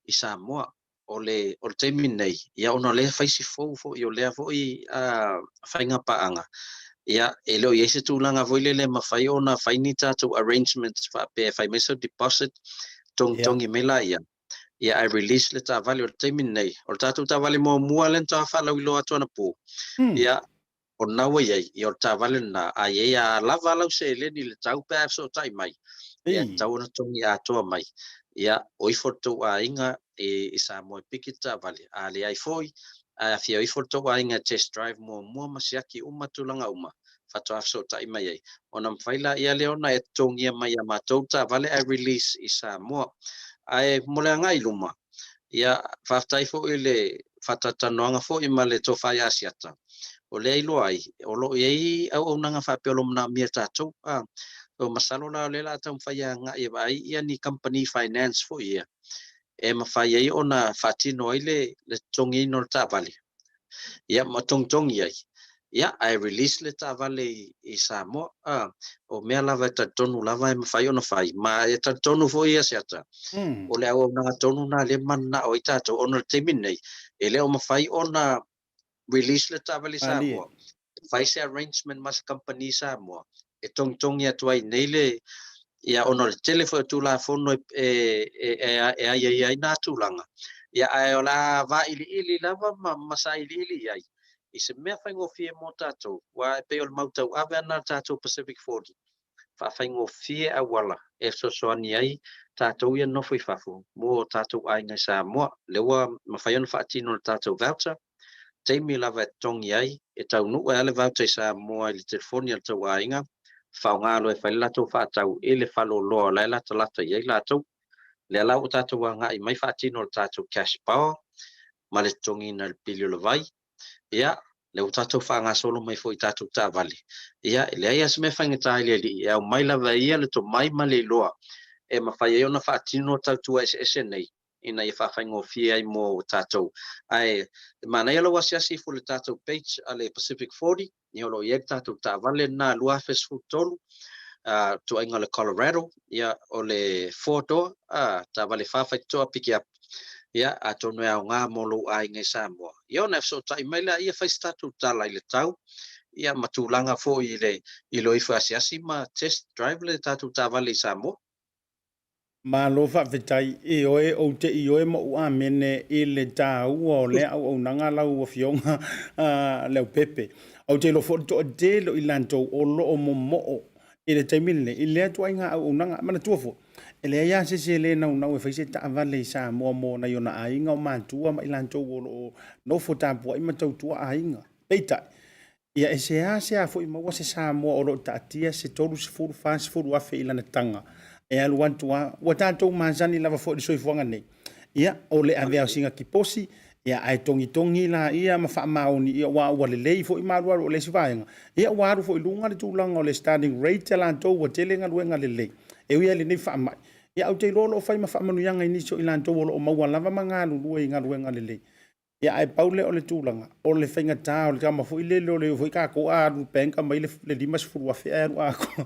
S8: I Samoa o le taimi nei ia ona le faisi fou i o lea foi whainga paanga ia e leo i se tūlanga voi le mawhai ona whaini tātou arrangements pe whai meso deposit tongi mela ia I release le tavale o le taimi nei o le tātou tavale mua le nta whalau ilo atu ana pō ia o naua iai I o le tavale na ai a lava lau se Lene le tau pēr so tai mai ia tau na tongi atoa mai ia oi foto ainga I Samoa piki tavale a le ai foi a fia oi foto ainga test drive mua masiaki tulanga fatoa so tai mai ai ona mfaila ia le ona e tongia mai a matou tavale a release I Samoa ai mole ngai luma ia fatai fo ile fatatanoanga fo I male tofai Asiata o le ilo ai o lo ei au nanga fa pelo na mia tatou o masalo la le la tam fai nga e vai ia ni company finance fo ia e mafai ai ona fatino ile le tongi no tavale ia matongtongi ai ia I release le tavale I Samoa o mea lava tonu lava e mafai ona fai ma e tonu fo ia Asiata o le au nanga tonu na le manna o tatou ona temi nei e le o mafai ona release le tavale Samoa fai se arrangement mas company Samoa e tongtongi atu ai nei le ia ona le telefone tulafono ai na tulanga ia ai ola va ili lava masa ili ai I se mea whaingofie mo tātou wa pe ol mautau ave ana tātou Pacific 40 fa whaingofie a wala e sosoani ai tātou ia nofo I fafu mo tātou ai ngai Samoa lewa mawhaiona whaatino le tātou voucher teimi lava e tongi ai e tau nuu e ale voucher I Samoa I le telefoni al tau ainga whaongalo e whailatou whaatau e le whaloloa lai lata iai latou le alau o tātou anga I mai whaatino le tātou cash power ma le tongi na le pilio le vai ia le o tātou whaanga solo mai fo I tātou tavale ia le ai asme whaingatai le li e au mai lava ia le to mai ma le loa e mawhai e ona whaatino tātou ese nei ina I whawhaingofie ai mo tātou ai mana ia lo asiasi fo le tātou page ale Pacific 40 ni olo iek tātou tavale na Bluwave futolu to inga le Colorado ia o le photo tavale whawhaitoa piki up ia atonu e au ngā molo ai ngai Samoa ia ona so tai mai la ia fai tātou talai le tau ia matulanga fo I lo I asiasi ma test drive le tātou tavale Samoa
S1: ma lo fa vetai e oe o te I oe mo ua mene I le tau o le au nanga lau o fionga Leaupepe o te lo fo to de lo I lantou o lo o mo I le taimile I le atu ainga au nanga mana tuafo e le ia se le na e faise ta vale sa mo na yona ainga o mantua ma I lantou o lo no fo tapu I matau tua ainga peita ia e se a fo I maua se sa mo o lo tatia se tolu se furu fast furu afe I lana tanga e alu wantua wa tātou manzani lava fo I soifuanga nei ia o le avea singa kiposi ia ai tongi la ia ma maoni ia wa le lei fo I marua o le sivaenga ia wa fo I lunga le tulanga o le starting rate la to wa telenga luenga le lei e ia le nei fa mai ia au te lolo fai ma manu yanga I niso I lanto o maua lava manga lu inga luenga le lei ia ai paule o le tulanga o le whainga tā o le kama fo I le lo le fo I ka ko a lu penka mai le dimas furu a whea a ko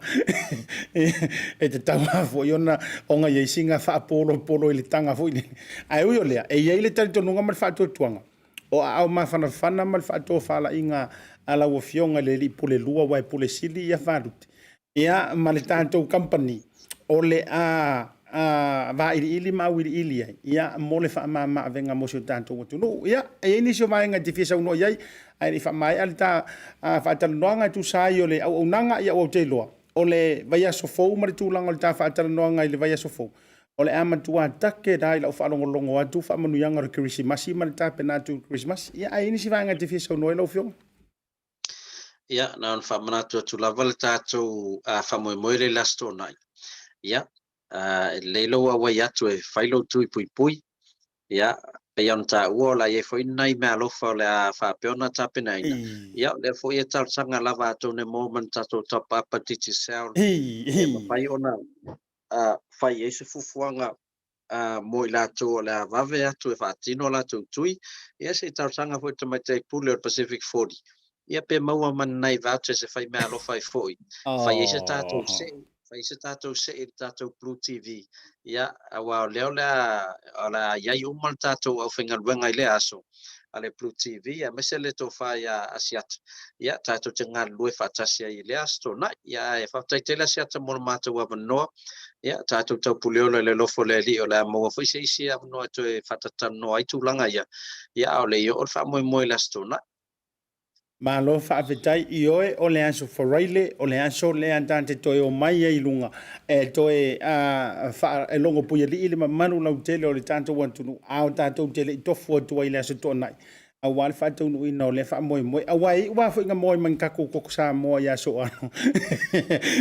S1: e te tawa fo I ona onga i singa wha polo I le tanga fo I ai ui o lea e iei le tari tonunga ma le wha tuanga o au ma whana ma le wha to whala inga ala ua fionga le li pule lua wai pule sili ia wharuti ia ma le tātou company o le va ili ma ili ai ia mo le fa ma venga mo so tanto o tunu ia e ni so mai nga difisa uno ia ai fa mai alta fa tal noanga tu sai o le au nanga ia o te loa o le vai so fo ma tu langa ta fa tal noanga le vai so fo o le ama tu atake dai la fa longo atu fa manu yanga Christmas ma ta pena tu Christmas ia ai ni si va nga difisa uno lo fio
S8: ia na on fa mana tu lava le tatou fa mo le lasto nai ia leilo a wai atu e whailo tui pui ia pe on ta ua la e foi nai me alofa le a whapeona tapena ina ia le foi e tal sanga lava atu ne moment atu top up titi sound e mawhai ona whai e se fufuanga mo I lato le a vave atu e whaatino la tui ia se tal sanga foi te mai te pule o Pacific 40 ia pe maua manai voucher se fai mea alofa ai fo'i fai se tātou se fai se tātou se i tātou Blue TV ia awa leo la iai umal tātou au whengaluenga i le aso ale Blue TV ia mese le tofa ia Asiata ia tātou te ngā lue whaatasia i le aso na ia e whaataitele Asiata mo mātou avanoa ia tātou tau puleola le lofo le li o le maua fai se isi avanoa to e whatatanoa i tūlanga ia o le i o wha le aso na
S1: Malo whaawetai i oe o le aso wharaile, o le aso le andante toe o mai e ilunga, toe e longo puia li ili manu lau tele o le tātou wantunu, ao tātou tele i tofu atua i le aso tōnai. A wale whātou nui no le wha moe moe. A wai, wafo inga moe man kako koko sa moa i aso ano.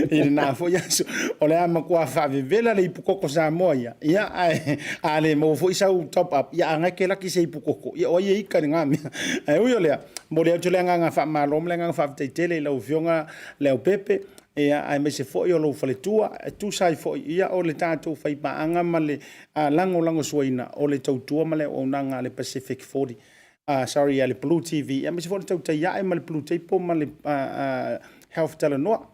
S1: I le nā fo i aso. O le ama kua whaavevela le ipu koko sa moa ia. Ia a le mo fo isau top up. Ia anga ke laki se ipu koko. Ia oia ika ni ngami. Ui o lea. Mo lea tu lea nganga wha malom, lea nganga whaavitei tele i lau fionga Leaupepe. Ia ai me se fo i o lau whaletua. Tu sai fo ia o le tātou whai paanga ma le lango suaina. O le tautua ma le o nanga le Pacific 40. Sorry, le Blue TV. Ya me se fo tautai ya e ma le Blue Tape ma le health talanoa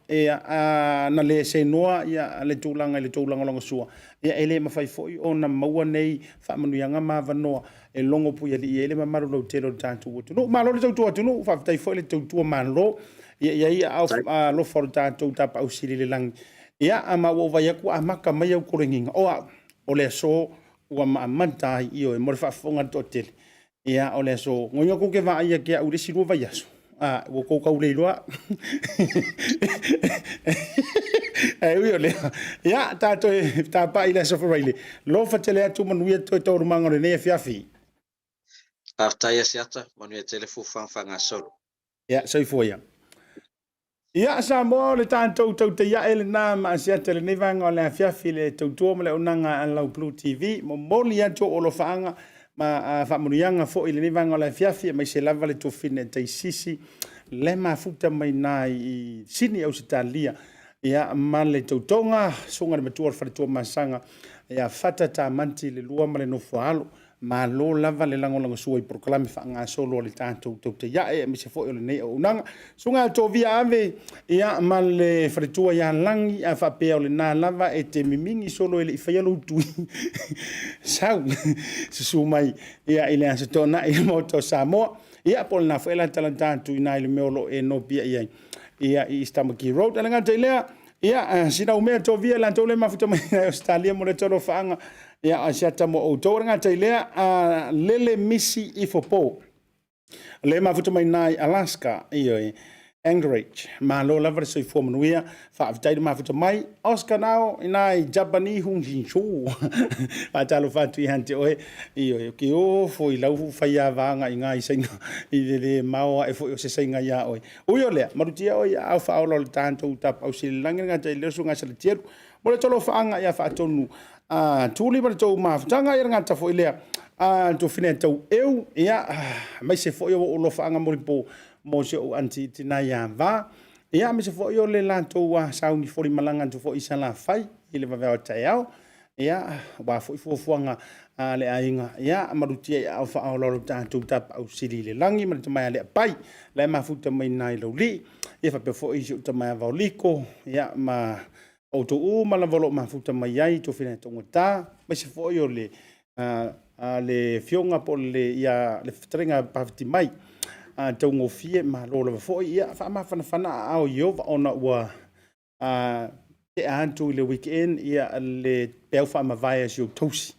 S1: na le se noa ya le tūlanga longa sua. Ya ele ma fai foi o na maua nei fa manuianga ma vanoa e longo pu ya li ele ma maru lo telo tātou tu. No ma lo le tautua tu no fa tai foi le tautua man lo. Ya au lo for tātou tapa au sili le lang. Ya ama wo vai ku amaka mai au korenginga. O le so ua manta i o e mo fa fonga totel. Ia o le so ngoinga ko ke va ia ke au resi vai aso wo ko ka ule loa ui o le ia tato ta pa ile so for ile lo fa tele atu manuia to to manga le ne fiafi
S8: Tautai Asiata manuia telefu fanga solo
S1: ia so fo ia Samoa le tanto te ia ele na ma Asiata le ne vanga le fiafi le to le onanga lau Blue TV mo moli atu o lo fanga ma whamurianga fo i le vanga la fiafi mai se lava le tofine te sisi le mafuta mai nai i sini au sitalia ia ma le tautonga songa le matua whaletua masanga ia whatata manti le lua ma le nofo alo ma lo lava le lango sua i proklame whaanga solo le tātou te ia e mi se fo i le nei o unanga sunga to via ave ia ma le whaletua ia langi a whapea o le nā lava e te mimingi solo ele i whaialo tui sau se sumai ia i le ansa tōna i moto Samoa ia po le nā whaela tala tātou i nā i le meolo e no pia ia i Stamaki Road alanga te lea ia sina umea to via lan tole mafuta mai Australia mo le tolo whaanga ia Asiata mo o tōranga te lea lele misi i fopo le mafuta mai nai Alaska i Anchorage ma lo lava le soifua manuia whaavitai le mafuta mai Oscar nao i nai Japani hung jinshu talo whatu i hante oe i ki o fo i lau whaia vanga i ngā i sainga i le maoa e fo i o se sainga ia oe ui o lea marutia oe au whaola le tātou tap au sili langi ngā te leo sunga sa le tieru mo le tolo whaanga ia whaatonu tūli ma le tau mafutanga i ngā tafo i lea tu fine tau eu ia mai se fo i o lo whaanga mo po mo se o anti tina ia va ia me se fo i o le lantou sauni fori malanga tu fo i sa la fai i le vavea o tai au ia wa fo i fuafuanga le ainga ia marutia ia au wha au loro tātou tap au siri le langi ma le tamai le pai le mafuta mai nai lau li ia wha pe fo i se o tamai avao liko ia ma o to u ma la volo mafuta mai ai to fina tonga tā mai se fo i o le fionga po le ia le ftrenga paviti mai tau ngofie ma lo la fo ia fa ma fana au yo ona wa te antu le weekend ia le pel fa ma vai as yo tosi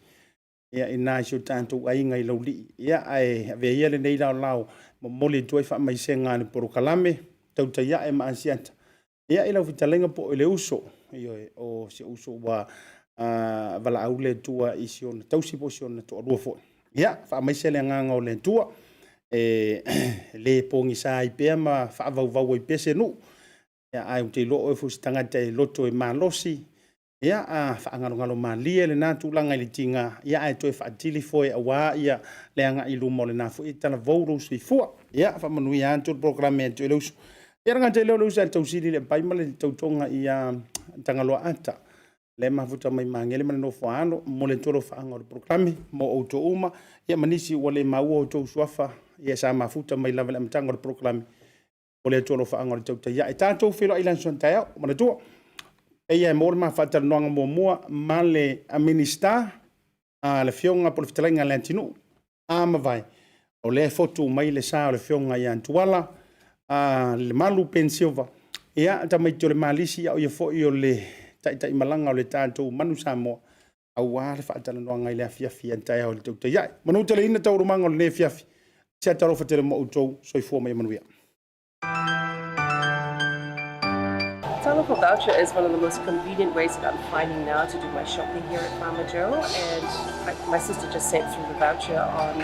S1: ia ina so tanto ai ngai lo li ia ai ve ia le nei lao mo moli toi fa mai senga ni por kalame tau ta ia e ma Asiata ia ila vitalenga po le uso io o se uso wa vala aule tua ision tausi posion to lo fo ia fa mai se le nganga o le tua le pongi sa i pe ma fa vau i pese no ia ai te lo e fustanga te loto e malosi ia fa ngalo malie le na tu langa le tinga ia ai to fa tili foi awa ia le anga i lu mo le na fu i tala vou si fu ia fa manu ia to programme to lo ia nga te lo sa to sili le pai male to tonga ia tangalo ata le mafuta mai mangele mana no fano mo le tolo fa ngalo programme mo auto uma ia manisi wale mau auto swafa ia sa mafuta mai lava le mtango le programme o le tolo whaanga le tautai ia. E tātou whiro i lansuan tai au, mana tua. E ia e mōre maa whaatara noanga mua ma le a minister, le fionga po le fitalenga le antinu, mawai. O le fotu mai le sa o le fionga i an Tuala, le malu pensilva. Ia, ta mai tio le malisi au ia fo i o le tai malanga o le tātou manu Samoa. Au le whaatara noanga i le afiafi an tai au le tautai ia. Manu te le ina tauru manga o le ne fiafi. Tia taro whatere mo utou, soifua mai manuia.
S2: Tamalelagi voucher is one of the most convenient ways that I'm finding now to do my shopping here at Farmer Joe, and my sister just sent through the voucher on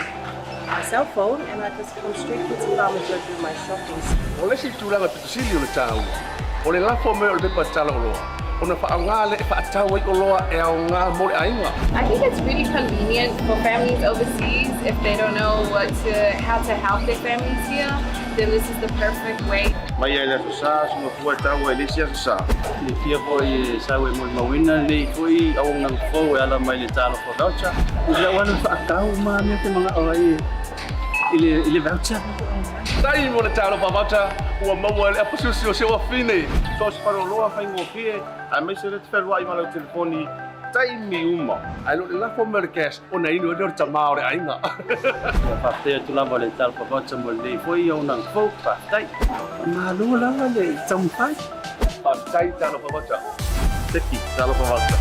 S2: my cell phone, and I just come straight to Farmer Joe to do my shopping.
S3: O le si tūlanga pitusili o le tāu. O le lafo me o le pepa tala o loa. O na whaanga le whaatau ai o loa e au ngā mole ainga.
S4: I think it's really convenient for families overseas if they don't know how to help their families here. Then this is the perfect way.
S3: Mai ai le sa suma fua tau ai le sia sa.
S7: Le fia foi sawe mo mawina le foi au nang fo ala mai le talo for voucher. Ila wana fa akau ma me te mga ai ile voucher.
S3: Tai mo le talo pa voucher ua maua le apususi o se wa fine. So se paro loa fai ngo fie. A me se le tferwa i malo telefoni. Tai mi uma. Ai lo le lafo merkes o na ino le tamao le ainga.
S7: Pa te tu lava le talo for voucher mo le foi au nang fo pa tai. Ma lo la le tampai.
S3: Pa tai talo pa voucher. Teki talo pa voucher.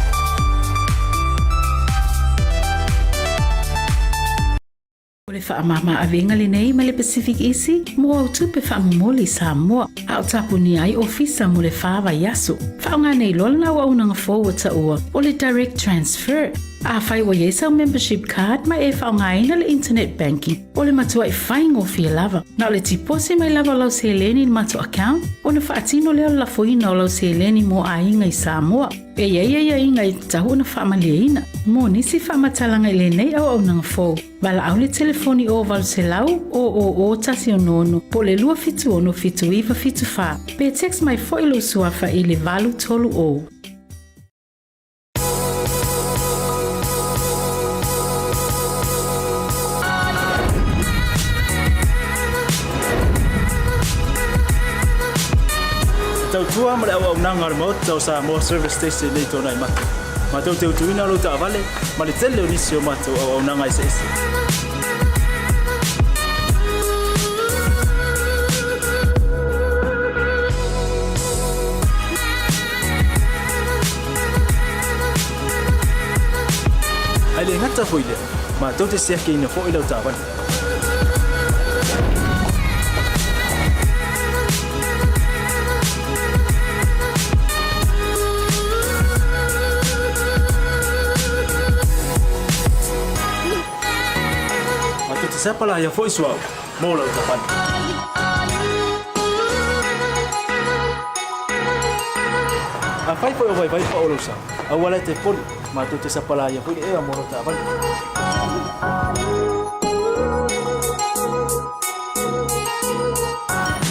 S6: O le whaamama a venga Lene ma le Pacific Isi, mo au tupe whaamumoli Samoa, a o tapuni ai ofisa mo le whaawa yaso. Whaonga nei lola na wa unanga forward ta ua, o le direct transfer. A whai wa yesa membership card ma e whaonga ina le internet banking, o le matua i whaingo fia lava. Na o le tipose mai lava lau se Lene mato account, o le whaatino leo la foina o lau se Lene mo a inga i Samoa. E ia inga i tahu na whaamalia ina, mo nisi whaamatalanga i Lene au unanga fo. Wala au le telefoni o walu se lau o tasi o nono po le lua fitu ono fitu iwa fitu wha. Pe text mai fo ilo suafa i le valu tolu o.
S9: Tau tua ma le au nanga remote tau Samoa service station nei tona i mata. Ma tau te utuina lo ta vale, ma le tele o nisi o mata au nanga i se ese. Ai le ngata foile, ma tau te sea ke ina fo ila ta vale. Siapa lah yang voice wow, mau lah ucapan. Apa itu yang baik pak ulusa? Awalnya telepon, matu siapa lah yang voice mau lah ucapan.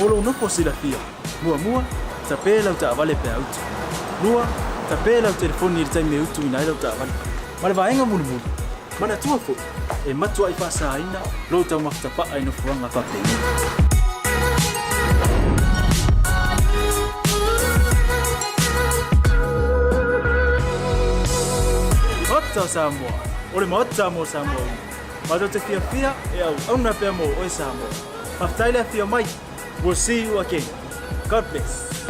S9: Mulu no posilah dia, mua tapi lah ucapan lebih out. Mua tapi lah telepon ni time out tu inai lah ucapan. Mana baik nggak mulu. Mana tua fo e matua i fasa ina lo tau maktapa ai no fuanga pape Ota Samoa ole mota mo Samoa ma do te fia e au na pe mo o Samoa after fia mai we'll see you again. God bless.